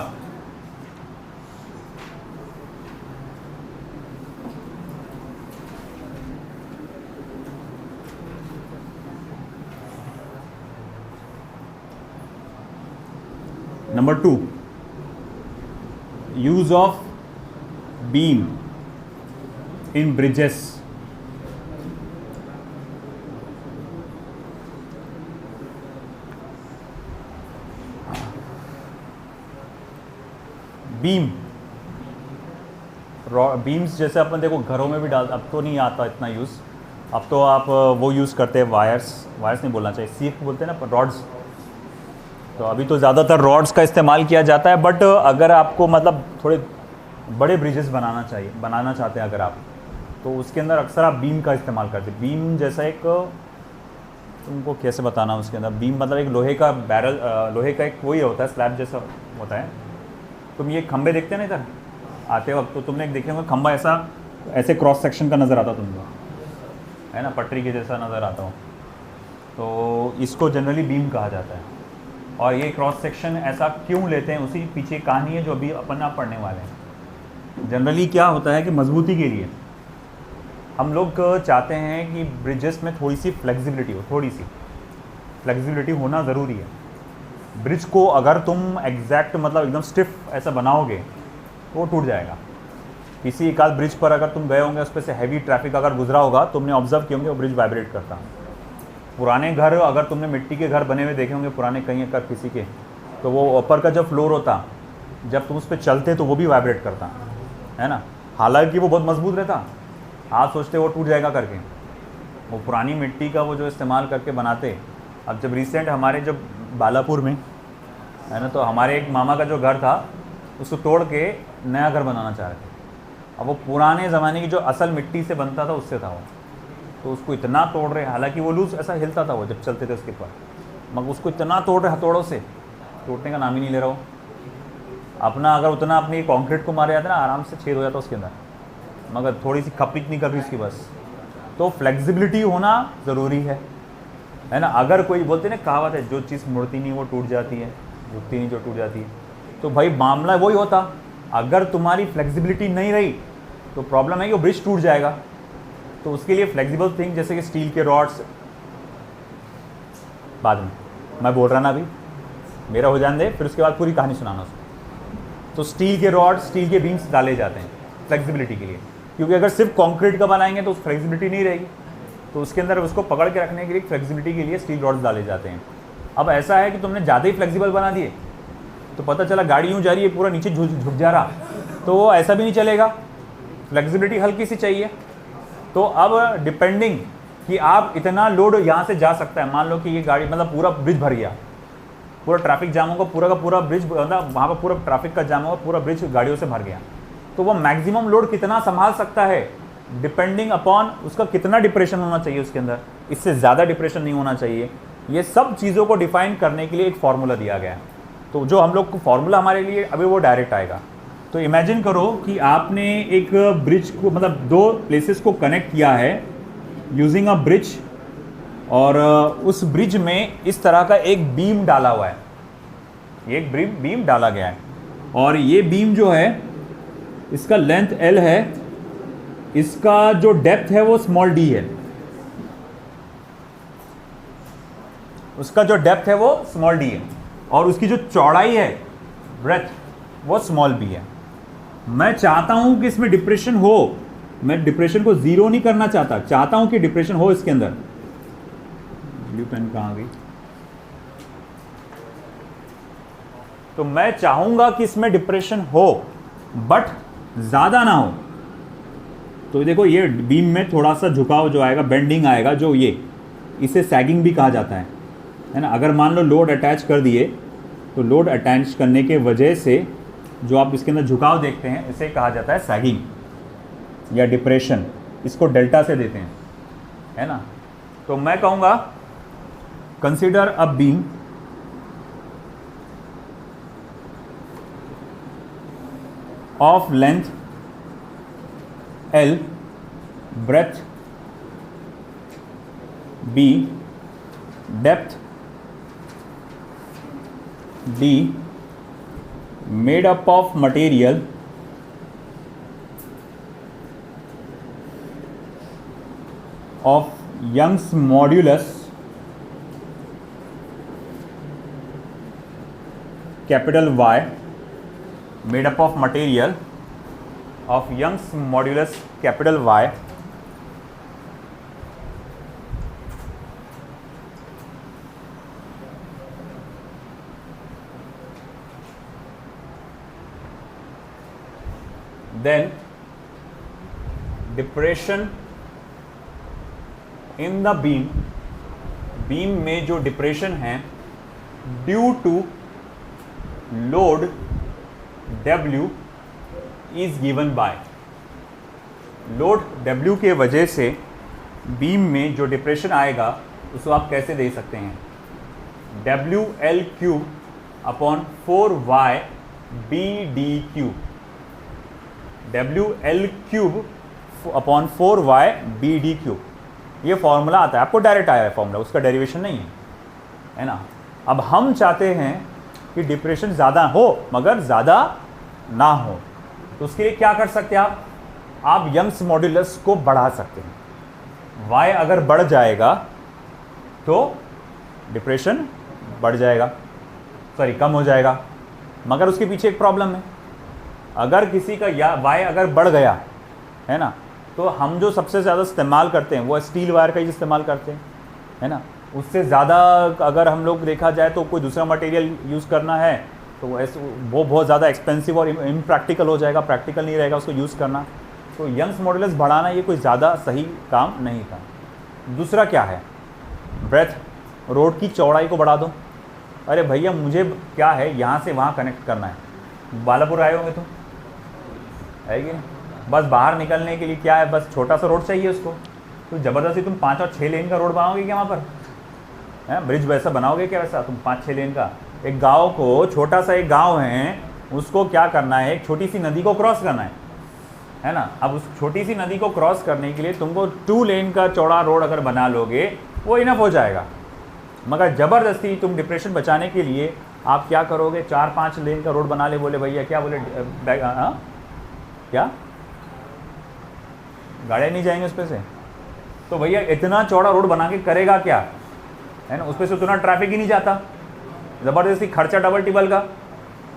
number 2, use of beam in bridges. Beams जैसे अपन देखो घरों में भी डाल, अब तो नहीं आता इतना यूज़, अब तो आप वो यूज़ करते हैं, वायर्स नहीं बोलना चाहिए, सीख बोलते हैं ना, रॉड्स। तो अभी तो ज़्यादातर रॉड्स का इस्तेमाल किया जाता है, बट अगर आपको मतलब थोड़े बड़े ब्रिजेस बनाना चाहते हैं अगर आप, तो उसके अंदर अक्सर आप बीम का इस्तेमाल करते हैं। बीम जैसा एक, तुमको कैसे बताना, उसके अंदर बीम मतलब एक लोहे का बैरल, लोहे का एक वही होता है, स्लैब जैसा होता है। तुम ये खंबे देखते हैं ना इधर आते वक्त, तो तुमने देखे होंगे खंबा ऐसे क्रॉस सेक्शन का नज़र आता तुमको, है ना, पटरी के जैसा नज़र आता हो, तो इसको जनरली बीम कहा जाता है। और ये क्रॉस सेक्शन ऐसा क्यों लेते हैं, उसी पीछे कहानी है जो अभी अपन आप पढ़ने वाले हैं। जनरली क्या होता है कि मजबूती के लिए हम लोग चाहते हैं कि ब्रिजेस में थोड़ी सी फ्लेक्सिबिलिटी हो, थोड़ी सी फ्लेक्सिबिलिटी होना ज़रूरी है। ब्रिज को अगर तुम एग्जैक्ट मतलब एकदम स्टिफ ऐसा बनाओगे तो वो टूट जाएगा। किसी एक आध ब्रिज पर अगर तुम गए होंगे, उस पर से हैवी ट्रैफिक अगर गुजरा होगा, तुमने ऑब्जर्व किए होंगे वो ब्रिज वाइब्रेट करता। पुराने घर अगर तुमने मिट्टी के घर बने हुए देखे होंगे पुराने कहीं अगर किसी के, तो वो ऊपर का जो फ्लोर होता, जब तुम उस पर चलते तो वो भी वाइब्रेट करता, है ना। हालांकि वो बहुत मजबूत रहता, आप सोचते वो टूट जाएगा करके, वो पुरानी मिट्टी का वो जो इस्तेमाल करके बनाते। अब जब रिसेंट हमारे जब बालापुर में, है ना, तो हमारे एक मामा का जो घर था उसको तोड़ के नया घर बनाना चाह रहे थे। अब वो पुराने ज़माने की जो असल मिट्टी से बनता था उससे था वो, तो उसको इतना तोड़ रहे, हालांकि वो लूज ऐसा हिलता था वो जब चलते थे उसके ऊपर, मगर उसको इतना तोड़ रहे हथौड़ों से, टूटने का नाम ही नहीं ले रहा हो। अपना अगर उतना अपनी कंक्रीट को मारे जाता ना, आराम से छेद हो जाता उसके अंदर, मगर थोड़ी सी खपीक नहीं कर रही उसकी बस। तो फ्लेक्सिबिलिटी होना ज़रूरी है ना। अगर कोई बोलते ना कहावत है, जो चीज़ मुड़ती नहीं वो टूट जाती है, झुकती नहीं जो टूट जाती है, तो भाई मामला वही होता। अगर तुम्हारी फ्लेक्सिबिलिटी नहीं रही तो प्रॉब्लम है कि वो ब्रिज टूट जाएगा। तो उसके लिए फ्लेक्सिबल थिंग जैसे कि स्टील के रॉड्स, बाद में मैं बोल रहा ना, अभी मेरा हो जाने दे, फिर उसके बाद पूरी कहानी सुनाना उसको। तो स्टील के रॉड, स्टील के बीम्स डाले जाते हैं फ्लेक्सिबिलिटी के लिए, क्योंकि अगर सिर्फ कंक्रीट का बनाएंगे तो फ्लेक्सिबिलिटी नहीं रहेगी, तो उसके अंदर उसको पकड़ के रखने के लिए फ्लेक्सिबिलिटी के लिए स्टील रॉड्स डाले जाते हैं। अब ऐसा है कि तुमने ज़्यादा ही फ्लेक्सिबल बना दिए तो पता चला गाड़ी यूँ जा रही है, पूरा नीचे झुक जा रहा, तो वो ऐसा भी नहीं चलेगा। फ्लेक्सिबिलिटी हल्की सी चाहिए। तो अब डिपेंडिंग कि आप इतना लोड यहाँ से जा सकता है, मान लो कि ये गाड़ी मतलब पूरा ब्रिज भर गया, पूरा ट्रैफिक जाम होगा, पूरा का पूरा ब्रिज मतलब वहाँ पर पूरा ट्रैफिक का जाम होगा, पूरा ब्रिज गाड़ियों से भर गया, तो वो मैक्सिमम लोड कितना संभाल सकता है डिपेंडिंग अपॉन उसका कितना डिप्रेशन होना चाहिए उसके अंदर, इससे ज़्यादा डिप्रेशन नहीं होना चाहिए। ये सब चीज़ों को डिफाइन करने के लिए एक फार्मूला दिया गया है। तो जो हम लोग को फार्मूला हमारे लिए अभी वो डायरेक्ट आएगा। तो इमेजिन करो कि आपने एक ब्रिज को मतलब दो प्लेसेस को कनेक्ट किया है यूजिंग अ ब्रिज, और उस ब्रिज में इस तरह का एक बीम डाला हुआ है, एक बीम डाला गया है, और ये बीम जो है इसका लेंथ L है, इसका जो डेप्थ है वो स्मॉल d है, उसका जो डेप्थ है वो स्मॉल d है, और उसकी जो चौड़ाई है ब्रेथ वो स्मॉल बी है। मैं चाहता हूं कि इसमें डिप्रेशन हो, मैं डिप्रेशन को जीरो नहीं करना चाहता, चाहता हूं कि डिप्रेशन हो इसके अंदर। ब्लू पेन कहां गई? तो मैं चाहूंगा कि इसमें डिप्रेशन हो बट ज्यादा ना हो। तो देखो ये बीम में थोड़ा सा झुकाव जो आएगा, बेंडिंग आएगा, जो ये इसे सैगिंग भी कहा जाता है ना। अगर मान लो लोड अटैच कर दिए तो लोड अटैच करने के वजह से जो आप इसके अंदर झुकाव देखते हैं इसे कहा जाता है सैगिंग या डिप्रेशन। इसको डेल्टा से देते हैं, है ना। तो मैं कहूँगा consider a beam of length L, breadth B, depth D, made up of material of Young's modulus capital Y, made up of material of Young's modulus capital Y, then depression in the beam, beam में जो depression है due to load W is given by, load W के वजह से beam में जो depression आएगा उसको आप कैसे दे सकते हैं, WL cube upon 4Y BD cube, WL cube upon 4Y BD cube. ये फॉर्मूला आता है, आपको डायरेक्ट आया है फॉर्मूला, उसका डेरिवेशन नहीं है ना। अब हम चाहते हैं कि डिप्रेशन ज़्यादा हो मगर ज़्यादा ना हो, तो उसके लिए क्या कर सकते हैं आप यंग्स मॉड्यूलस को बढ़ा सकते हैं। Y अगर बढ़ जाएगा तो डिप्रेशन बढ़ जाएगा, सॉरी कम हो जाएगा। मगर उसके पीछे एक प्रॉब्लम है, अगर किसी का Y अगर बढ़ गया है ना, तो हम जो सबसे ज़्यादा इस्तेमाल करते हैं वो स्टील वायर का ही इस्तेमाल करते हैं, है ना। उससे ज़्यादा अगर हम लोग देखा जाए तो कोई दूसरा मटेरियल यूज़ करना है तो वो बहुत ज़्यादा एक्सपेंसिव और इम्प्रैक्टिकल हो जाएगा, प्रैक्टिकल नहीं रहेगा उसको यूज़ करना। तो यंग्स मॉड्यूलस बढ़ाना ये कोई ज़्यादा सही काम नहीं था। दूसरा क्या है, ब्रेथ, रोड की चौड़ाई को बढ़ा दो। अरे भैया मुझे क्या है, यहाँ से वहाँ कनेक्ट करना है, बालापुर आए होंगे तुम, है कि नहीं, बस बाहर निकलने के लिए क्या है, बस छोटा सा रोड चाहिए उसको, तो ज़बरदस्ती तुम 5 और 6 लेन का रोड बनाओगे क्या वहाँ पर, है ब्रिज वैसा बनाओगे क्या वैसा तुम 5-6 लेन का। एक गांव को, छोटा सा एक गांव है, उसको क्या करना है, एक छोटी सी नदी को क्रॉस करना है ना। अब उस छोटी सी नदी को क्रॉस करने के लिए तुमको 2 लेन का चौड़ा रोड अगर बना लोगे वो इनफ हो जाएगा। मगर ज़बरदस्ती तुम डिप्रेशन बचाने के लिए आप क्या करोगे, 4-5 लेन का रोड बना ले, बोले भैया क्या बोले, क्या गाड़ियाँ नहीं जाएंगे उस पर से, तो भैया इतना चौड़ा रोड बना के करेगा क्या, है ना, उस पर से उतना ट्रैफिक ही नहीं जाता, ज़बरदस्ती खर्चा डबल टिबल का।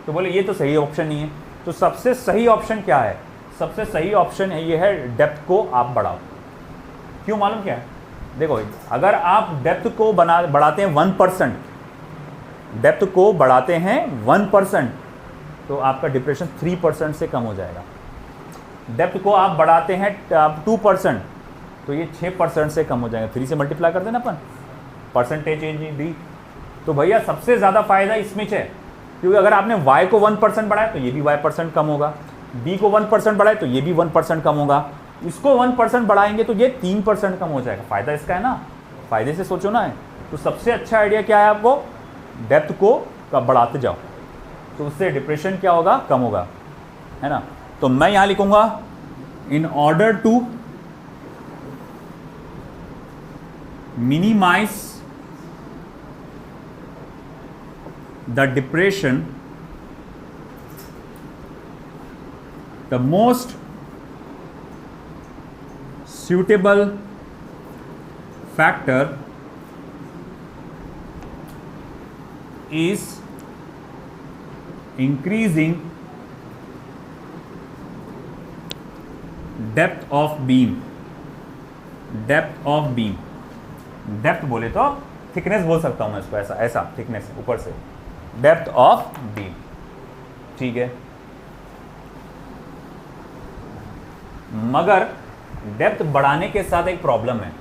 तो बोले ये तो सही ऑप्शन नहीं है। तो सबसे सही ऑप्शन क्या है, सबसे सही ऑप्शन है ये है डेप्थ को आप बढ़ाओ। क्यों मालूम क्या है, देखो अगर आप डेप्थ को बढ़ाते हैं 1%, डेप्थ को बढ़ाते हैं 1%, तो आपका डिप्रेशन 3% से कम हो जाएगा। डेप्थ को आप बढ़ाते हैं 2%, तो ये 6% से कम हो जाएगा। 3 से मल्टीप्लाई कर देना अपन, परसेंटेज डी। तो भैया सबसे ज़्यादा फायदा इसमें है, क्योंकि अगर आपने y को 1% बढ़ाया तो ये भी y% कम होगा, b को 1% बढ़ाए तो ये भी 1% कम होगा, इसको 1% बढ़ाएंगे तो ये 3% कम हो जाएगा। फ़ायदा इसका है ना, फ़ायदे से सोचो ना। तो सबसे अच्छा आइडिया क्या है, आपको डेप्थ को बढ़ाते जाओ, तो उससे डिप्रेशन क्या होगा, कम होगा, है ना। तो मैं यहाँ लिखूँगा in order to minimise the depression, the most suitable factor is increasing depth of beam, depth of beam, depth बोले तो थिकनेस बोल सकता हूं मैं इसको, ऐसा ऐसा थिकनेस ऊपर से, डेप्थ ऑफ बीम, ठीक है। मगर डेप्थ बढ़ाने के साथ एक प्रॉब्लम है,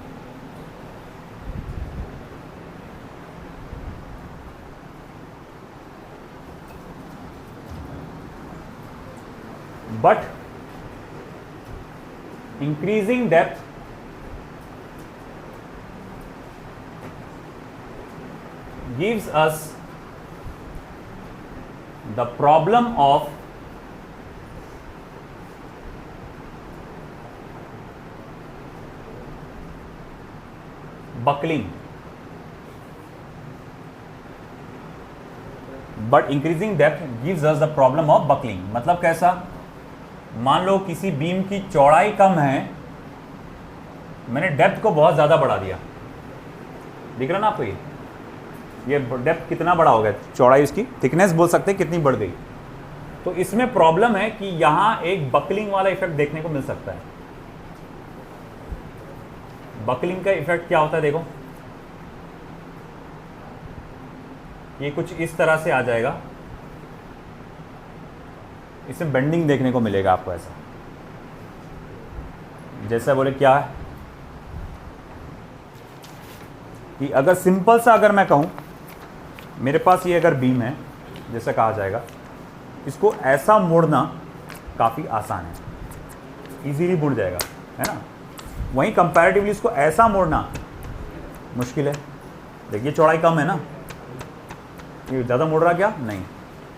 but increasing depth gives us the problem of buckling, but increasing depth gives us the problem of buckling। मतलब कैसा, मान लो किसी बीम की चौड़ाई कम है, मैंने डेप्थ को बहुत ज़्यादा बढ़ा दिया, दिख रहा ना आपको, ये डेप्थ कितना बड़ा हो गया, चौड़ाई इसकी थिकनेस बोल सकते हैं कितनी बढ़ गई। तो इसमें प्रॉब्लम है कि यहाँ एक बकलिंग वाला इफेक्ट देखने को मिल सकता है। बकलिंग का इफेक्ट क्या होता है, देखो ये कुछ इस तरह से आ जाएगा, इसमें बेंडिंग देखने को मिलेगा आपको, ऐसा जैसा बोले क्या है कि अगर सिंपल सा अगर मैं कहूं, मेरे पास ये अगर बीम है जैसा कहा जाएगा, इसको ऐसा मोड़ना काफ़ी आसान है, इजीली मुड़ जाएगा, है ना। वहीं कंपैरेटिवली इसको ऐसा मोड़ना मुश्किल है। देखिए चौड़ाई कम है ना, ये ज़्यादा मुड़ रहा क्या, नहीं।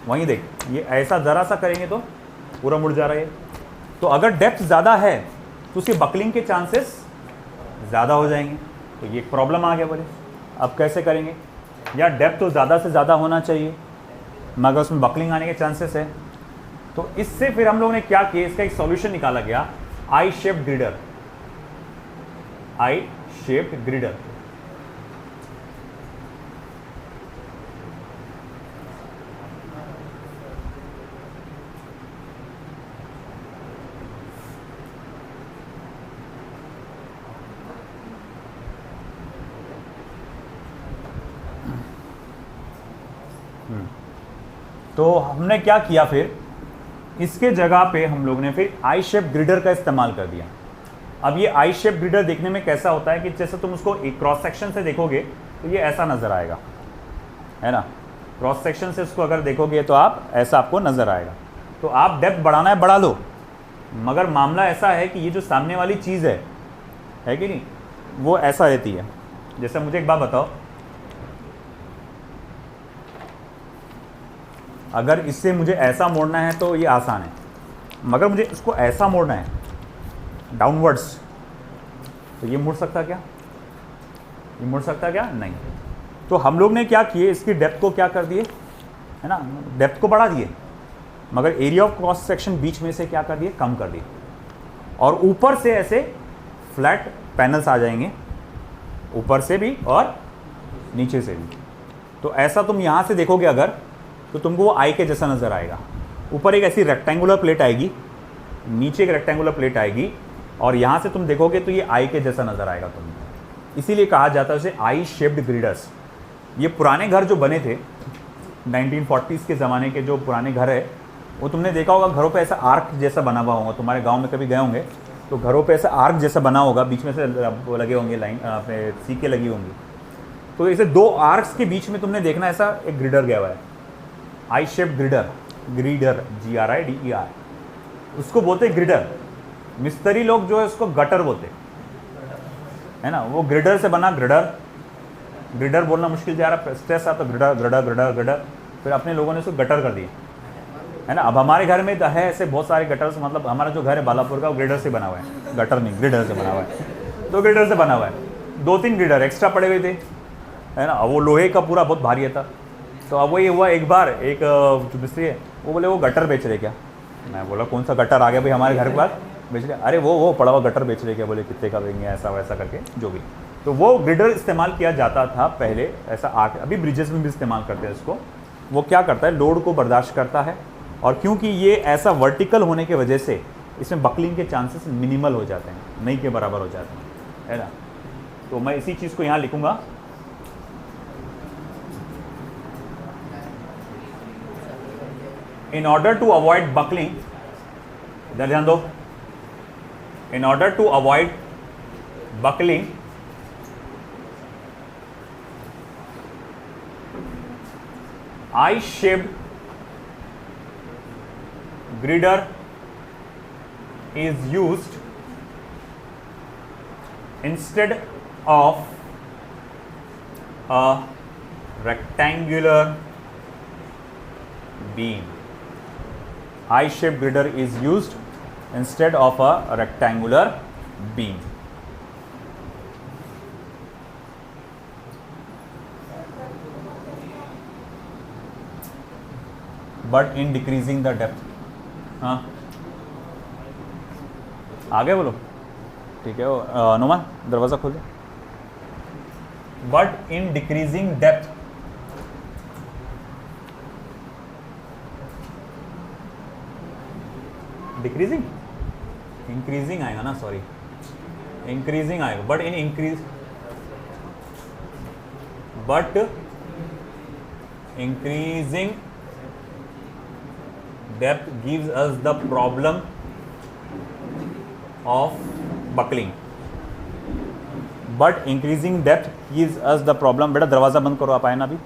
वहीं देख, ये ऐसा ज़रा सा करेंगे तो पूरा मुड़ जा रहा है। तो अगर डेप्थ ज़्यादा है तो उसकी बकलिंग के चांसेस ज़्यादा हो जाएंगे। तो ये प्रॉब्लम आ गया बोले, अब कैसे करेंगे, या डेप्थ तो ज़्यादा से ज़्यादा होना चाहिए मगर उसमें बकलिंग आने के चांसेस है। तो इससे फिर हम लोगों ने क्या किया, इसका एक सॉल्यूशन निकाला गया, आई शेप्ड ग्रिडर, आई शेप्ड ग्रिडर। तो हमने क्या किया, फिर इसके जगह पे हम लोग ने फिर आई शेप ग्रिडर का इस्तेमाल कर दिया। अब ये आई शेप ग्रिडर देखने में कैसा होता है कि जैसे तुम उसको एक क्रॉस सेक्शन से देखोगे तो ये ऐसा नज़र आएगा, है ना। क्रॉस सेक्शन से उसको अगर देखोगे तो आप ऐसा आपको नज़र आएगा। तो आप डेप्थ बढ़ाना है बढ़ा लो, मगर मामला ऐसा है कि ये जो सामने वाली चीज़ है कि नहीं, वो ऐसा रहती है। जैसे मुझे एक बात बताओ, अगर इससे मुझे ऐसा मोड़ना है तो ये आसान है, मगर मुझे इसको ऐसा मोड़ना है डाउनवर्ड्स, तो ये मुड़ सकता क्या, ये मुड़ सकता क्या, नहीं। तो हम लोग ने क्या किए, इसकी डेप्थ को क्या कर दिए, है ना, डेप्थ को बढ़ा दिए, मगर एरिया ऑफ क्रॉस सेक्शन बीच में से क्या कर दिए, कम कर दिए। और ऊपर से ऐसे फ्लैट पैनल्स आ जाएंगे, ऊपर से भी और नीचे से भी। तो ऐसा तुम यहाँ से देखोगे अगर, तो तुमको वो आई के जैसा नज़र आएगा। ऊपर एक ऐसी रेक्टेंगुलर प्लेट आएगी, नीचे एक रेक्टेंगुलर प्लेट आएगी, और यहाँ से तुम देखोगे तो ये आई के जैसा नज़र आएगा तुमको। इसीलिए कहा जाता है उसे आई शेप्ड ग्रिडर्स। ये पुराने घर जो बने थे 1940s के ज़माने के, जो पुराने घर है, वो तुमने देखा होगा घरों पे ऐसा आर्क जैसा बना हुआ होगा, तुम्हारे गाँव में कभी गए होंगे तो घरों पे ऐसा आर्क जैसा बना होगा, बीच में से लगे होंगे लाइन, अपने सीके लगी होंगी। तो ऐसे दो आर्क्स के बीच में तुमने देखना ऐसा एक ग्रिडर गया हुआ है, आई शेप ग्रिडर, ग्रीडर GRIDER, उसको बोलते ग्रिडर। मिस्त्री लोग जो है उसको गटर बोलते, है ना। वो ग्रिडर से बना ग्रिडर, ग्रिडर बोलना मुश्किल जा रहा, स्ट्रेस आता, ग्रिडर ग्रिडर ग्रिडर ग्रिडर, फिर अपने लोगों ने उसको गटर कर दिया, है ना। अब हमारे घर में है ऐसे बहुत सारे गटर्स, मतलब हमारा जो घर है बालापुर का, वो ग्रिडर से बना हुआ है, गटर नहीं ग्रिडर से बना हुआ है। तो ग्रिडर से बना हुआ है, 2-3 ग्रिडर एक्स्ट्रा पड़े हुए थे, है ना। वो लोहे का पूरा बहुत भारी था। तो अब वही हुआ, एक बार एक जो मिस्त्री है वो बोले वो गटर बेच रहे क्या। मैं बोला कौन सा गटर आ गया भाई हमारे घर के पास बेच रहे, अरे वो पड़ा हुआ गटर बेच रहे क्या। बोले कितने का देंगे, ऐसा वैसा करके जो भी। तो वो ग्रिडर इस्तेमाल किया जाता था पहले, ऐसा आके अभी ब्रिजेस में भी इस्तेमाल करते हैं इसको। वो क्या करता है, लोड को बर्दाश्त करता है, और क्योंकि ये ऐसा वर्टिकल होने की वजह से इसमें बकलिंग के चांसेस मिनिमल हो जाते हैं, नहीं के बराबर हो जाते हैं, है ना। तो मैं इसी चीज़ को यहाँ लिखूँगा, in order to avoid buckling, इधर ध्यान दो, in order to avoid buckling I-shaped girder is used instead of a rectangular beam. I-shaped girder is used instead of a rectangular beam. But in decreasing the depth, हाँ आगे बोलो, ठीक है। अनुमान दरवाज़ा खोल दे। But in decreasing depth, decreasing, increasing आएगा ना, सॉरी increasing आएगा, but in increase, but increasing depth gives us the problem of buckling. But increasing depth gives us the problem, बेटा दरवाज़ा बंद करो, आप आए ना अभी,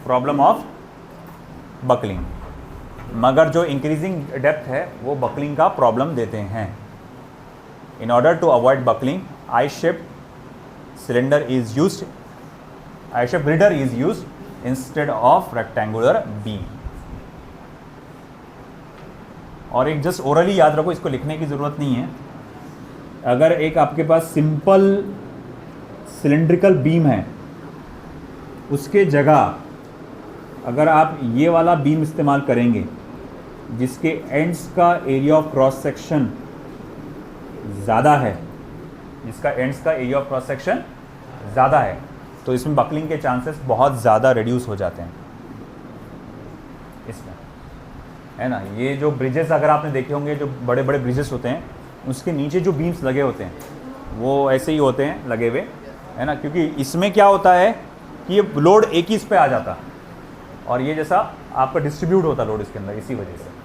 प्रॉब्लम ऑफ बकलिंग। मगर जो इंक्रीजिंग डेप्थ है वो बकलिंग का प्रॉब्लम देते हैं। In order to avoid buckling, I shape cylinder is used, I shape girder is used instead of rectangular beam. और एक जस्ट ओरली याद रखो, इसको लिखने की ज़रूरत नहीं है। अगर एक आपके पास सिंपल सिलेंड्रिकल बीम है, उसके जगह अगर आप ये वाला बीम इस्तेमाल करेंगे जिसके एंड्स का एरिया ऑफ क्रॉस सेक्शन ज़्यादा है, जिसका एंड्स का एरिया ऑफ क्रॉस सेक्शन ज़्यादा है, तो इसमें बकलिंग के चांसेस बहुत ज़्यादा रिड्यूस हो जाते हैं इसमें, है ना। ये जो ब्रिजेस अगर आपने देखे होंगे, जो बड़े बड़े ब्रिजेस होते हैं, उसके नीचे जो बीम्स लगे होते हैं वो ऐसे ही होते हैं लगे हुए, है ना। क्योंकि इसमें क्या होता है कि ये लोड एक ही इस पे आ जाता और ये जैसा आपका डिस्ट्रीब्यूट होता लोड इसके अंदर, इसी वजह से।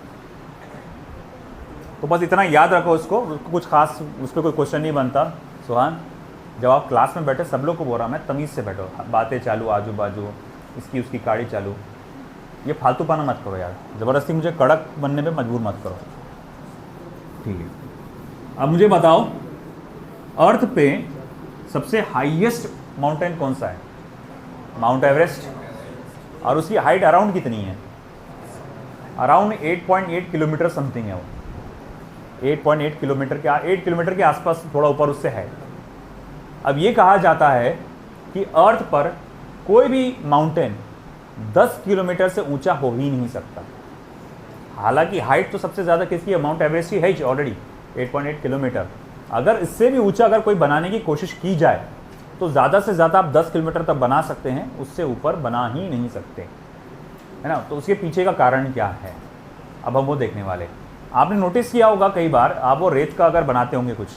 तो बस इतना याद रखो उसको कुछ खास उस पर कोई क्वेश्चन नहीं बनता। सुहान, जब आप क्लास में बैठे, सब लोग को बोल रहा मैं, तमीज़ से बैठो, बातें चालू आजू बाजू, इसकी उसकी गाड़ी चालू, ये फालतू पाना मत करो यार, ज़बरदस्ती मुझे कड़क बनने पे मजबूर मत करो, ठीक है। अब मुझे बताओ, अर्थ पे सबसे हाईएस्ट माउंटेन कौन सा है? Mount Everest. और उसकी हाइट अराउंड कितनी है? अराउंड 8.8 किलोमीटर समथिंग है वो, 8.8 किलोमीटर के 8 किलोमीटर के आसपास, थोड़ा ऊपर उससे है। अब ये कहा जाता है कि अर्थ पर कोई भी माउंटेन 10 किलोमीटर से ऊंचा हो ही नहीं सकता। हालांकि हाइट तो सबसे ज़्यादा किसकी है? माउंट एवरेस्ट की है ऑलरेडी 8.8 किलोमीटर। अगर इससे भी ऊंचा अगर कोई बनाने की कोशिश की जाए तो ज़्यादा से ज़्यादा आप 10 किलोमीटर तक बना सकते हैं, उससे ऊपर बना ही नहीं सकते, है ना। तो उसके पीछे का कारण क्या है, अब हम वो देखने वाले। आपने नोटिस किया होगा कई बार, आप वो रेत का अगर बनाते होंगे कुछ,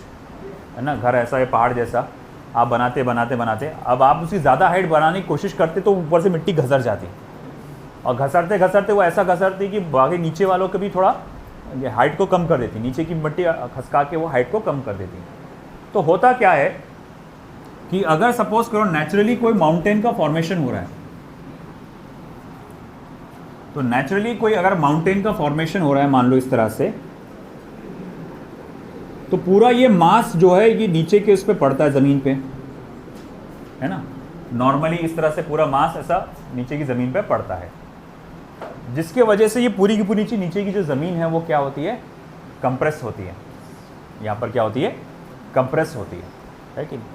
है ना, घर ऐसा है पहाड़ जैसा, आप बनाते बनाते बनाते, अब आप उसकी ज़्यादा हाइट बनाने की कोशिश करते तो ऊपर से मिट्टी घसर जाती, और घसरते घसरते वो ऐसा घसरती कि बाकी नीचे वालों को भी थोड़ा हाइट को कम कर देती, नीचे की मिट्टी खसका के वो हाइट को कम कर देती। तो होता क्या है कि अगर सपोज करो नेचुरली कोई माउंटेन का फॉर्मेशन हो रहा है, तो नेचुरली कोई अगर माउंटेन का फॉर्मेशन हो रहा है, मान लो इस तरह से, तो पूरा ये मास जो है ये नीचे के उस पे पड़ता है, ज़मीन पे, है ना। नॉर्मली इस तरह से पूरा मास ऐसा नीचे की ज़मीन पे पड़ता है, जिसके वजह से ये पूरी की पूरी नीचे की जो ज़मीन है वो क्या होती है? कंप्रेस होती है। यहाँ पर क्या होती है? कंप्रेस होती है कि नहीं?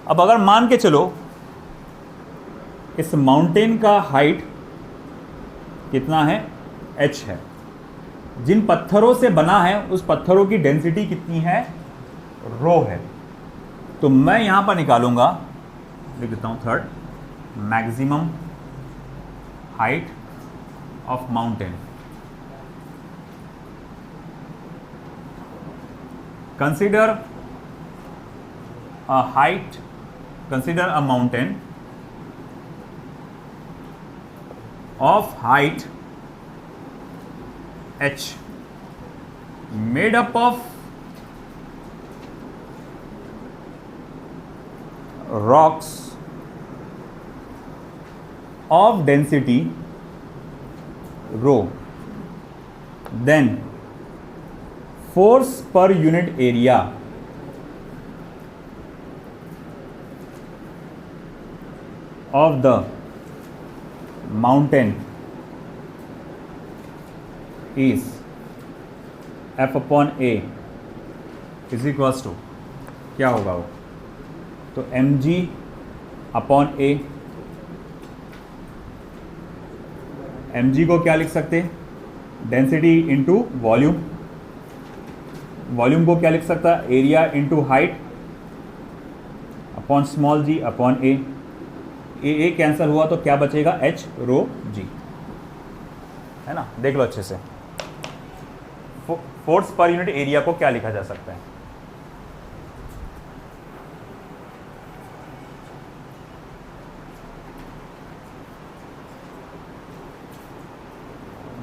अब अगर मान के चलो इस माउंटेन का हाइट कितना है? h है। जिन पत्थरों से बना है उस पत्थरों की डेंसिटी कितनी है? रो है। तो मैं यहां पर निकालूंगा, लिख देता हूं third, maximum height of mountain consider a height, consider a mountain of height h made up of rocks of density rho, then force per unit area of the mountain is F upon A is equals to क्या होगा वो, तो mg upon A, mg को क्या लिख सकते हैं, density into volume, volume को क्या लिख सकता है, area into height upon small G upon A, A cancel हुआ तो क्या बचेगा, h रो g, है ना। देख लो अच्छे से, फोर्स पर यूनिट एरिया को क्या लिखा जा सकता है,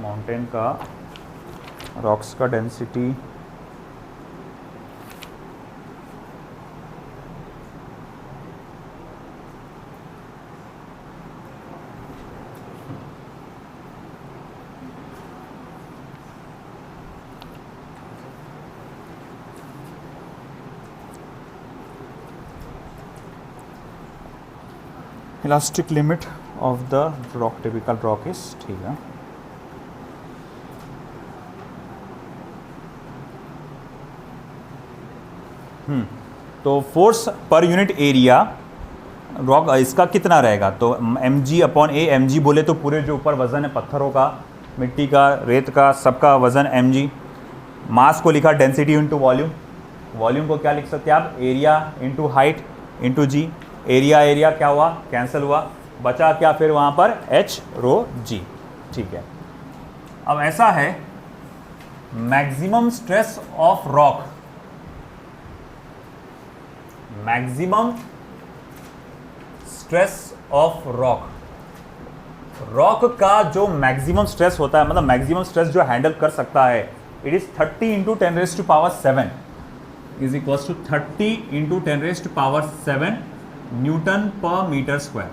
माउंटेन का रॉक्स का density elastic limit of the rock, typical rock is, ठीक है। तो force per unit area rock इसका कितना रहेगा, तो mg अपॉन ए, mg बोले तो पूरे जो ऊपर वजन है पत्थरों का, मिट्टी का, रेत का, सबका वजन mg, मास को लिखा डेंसिटी इंटू वॉल्यूम, वॉल्यूम को क्या लिख सकते हैं आप, एरिया इंटू हाइट इंटू जी, एरिया एरिया क्या हुआ, कैंसिल हुआ, बचा क्या फिर वहाँ पर, h रो g, ठीक है। अब ऐसा है, maximum stress of rock, maximum stress of rock, rock का जो मैक्सिमम स्ट्रेस होता है, मतलब मैक्सिमम स्ट्रेस जो हैंडल कर सकता है, it is 30 into 10⁻⁷ is equals to 30 into 10⁻⁷ newton per metre square,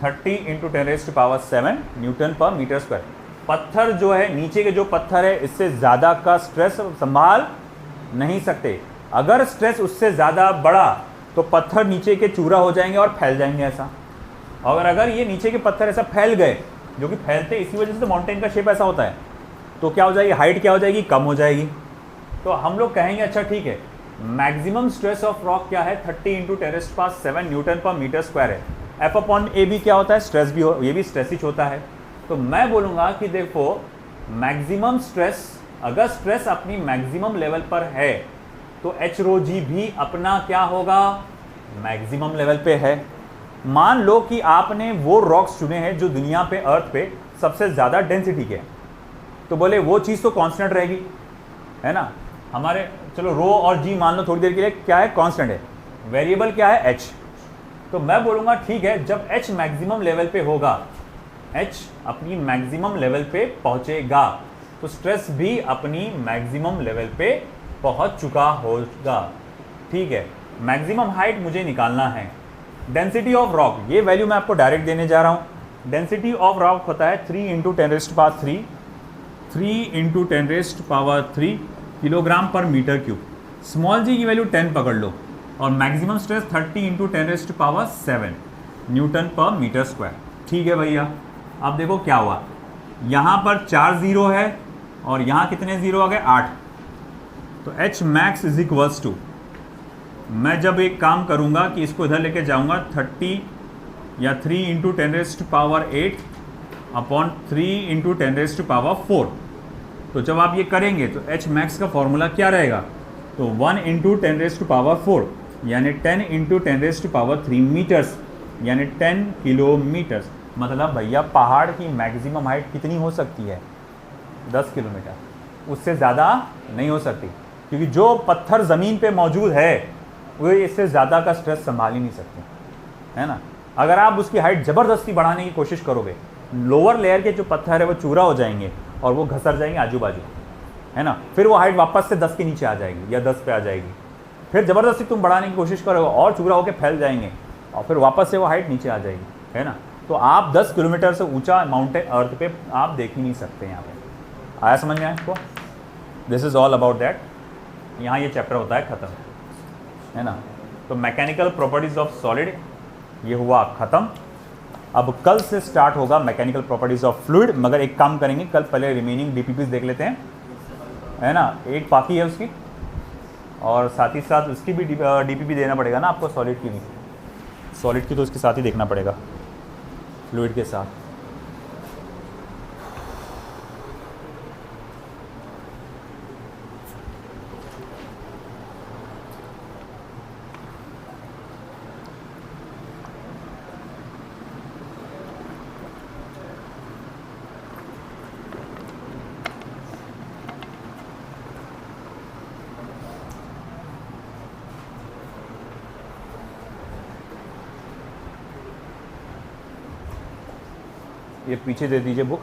30 into 10⁻⁷ newton per metre square. पत्थर जो है, नीचे के जो पत्थर है, इससे ज़्यादा का स्ट्रेस संभाल नहीं सकते, अगर स्ट्रेस उससे ज़्यादा बढ़ा तो पत्थर नीचे के चूरा हो जाएंगे और फैल जाएंगे ऐसा, और अगर ये नीचे के पत्थर ऐसा फैल गए, जो कि फैलते इसी वजह से तो माउंटेन का शेप ऐसा होता है, तो क्या हो जाएगी, हाइट क्या हो जाएगी, कम हो जाएगी। तो हम लोग कहेंगे अच्छा ठीक है, मैक्सिमम स्ट्रेस ऑफ रॉक क्या है, 30 into 10⁻⁷ newton per metre square है। एफ अपॉन ए भी क्या होता है, स्ट्रेस भी हो, ये भी स्ट्रेस ही होता है। तो मैं बोलूँगा कि देखो मैक्सिमम स्ट्रेस, अगर स्ट्रेस अपनी मैक्सिमम लेवल पर है तो एच रो जी भी अपना क्या होगा, मैक्सिमम लेवल पे है। मान लो कि आपने वो रॉक्स चुने हैं जो दुनिया पे, अर्थ पे सबसे ज़्यादा डेंसिटी के, तो बोले वो चीज़ तो कांस्टेंट रहेगी, है ना। हमारे चलो रो और जी मान लो थोड़ी देर के लिए क्या है, कांस्टेंट है, वेरिएबल क्या है, एच। तो मैं बोलूँगा ठीक है, जब एच मैक्सिमम लेवल पे होगा, एच अपनी मैक्सिमम लेवल पे पहुँचेगा, तो स्ट्रेस भी अपनी मैक्सिमम लेवल पे पहुंच चुका होगा, ठीक है। मैक्सिमम हाइट मुझे निकालना है, डेंसिटी ऑफ रॉक, ये वैल्यू मैं आपको डायरेक्ट देने जा रहा हूँ। डेंसिटी ऑफ रॉक होता है 3 इंटू 10⁻⁵, 3 इंटू 10⁻³ किलोग्राम पर मीटर क्यूब। स्मॉल जी की वैल्यू 10 पकड़ लो, और maximum stress 30 into 10⁻⁷ newton per metre square, ठीक है भैया। अब देखो क्या हुआ, यहाँ पर 4 जीरो है और यहाँ कितने जीरो आ गए, 8, तो H max is equals to, मैं जब एक काम करूंगा कि इसको इधर लेके जाऊंगा, 30 या 3 इंटू 10⁸ अपॉन 3 इंटू 10⁴, तो जब आप ये करेंगे तो एच मैक्स का फॉर्मूला क्या रहेगा, तो 1 इंटू 10⁴ यानी 10 इंटू 10⁻³ मीटर्स, यानी 10 किलोमीटर्स। मतलब भैया पहाड़ की मैक्सिमम हाइट कितनी हो सकती है, 10 किलोमीटर, उससे ज़्यादा नहीं हो सकती। क्योंकि जो पत्थर ज़मीन पे मौजूद है वो इससे ज़्यादा का स्ट्रेस संभाल ही नहीं सकते, है ना। अगर आप उसकी हाइट ज़बरदस्ती बढ़ाने की कोशिश करोगे, लोअर लेयर के जो पत्थर है वो चूरा हो जाएंगे और वो घसर जाएंगे आजू बाजू, है ना। फिर वो हाइट वापस से 10 के नीचे आ जाएगी या 10 पे आ जाएगी। फिर ज़बरदस्ती तुम बढ़ाने की कोशिश करोगे और चूरा होकर फैल जाएंगे और फिर वापस से वो हाइट नीचे आ जाएगी, है ना। तो आप 10 किलोमीटर से ऊंचा माउंटेन अर्थ पे आप देख ही नहीं सकते। यहाँ पे आया समझ में आया इसको? This is all about that. यहाँ ये चैप्टर होता है ख़त्म, है ना। तो मैकेनिकल प्रॉपर्टीज़ ऑफ सॉलिड ये हुआ ख़त्म। अब कल से स्टार्ट होगा मैकेनिकल प्रॉपर्टीज़ ऑफ फ्लूइड। मगर एक काम करेंगे, कल पहले रिमेनिंग डीपीपीज देख लेते हैं, है ना। एक बाकी है उसकी, और साथ ही साथ उसकी भी डीपीपी देना पड़ेगा ना आपको, सॉलिड की भी। सॉलिड की तो उसके साथ ही देखना पड़ेगा फ्लूइड के साथ। ये पीछे दे दीजिए बुक।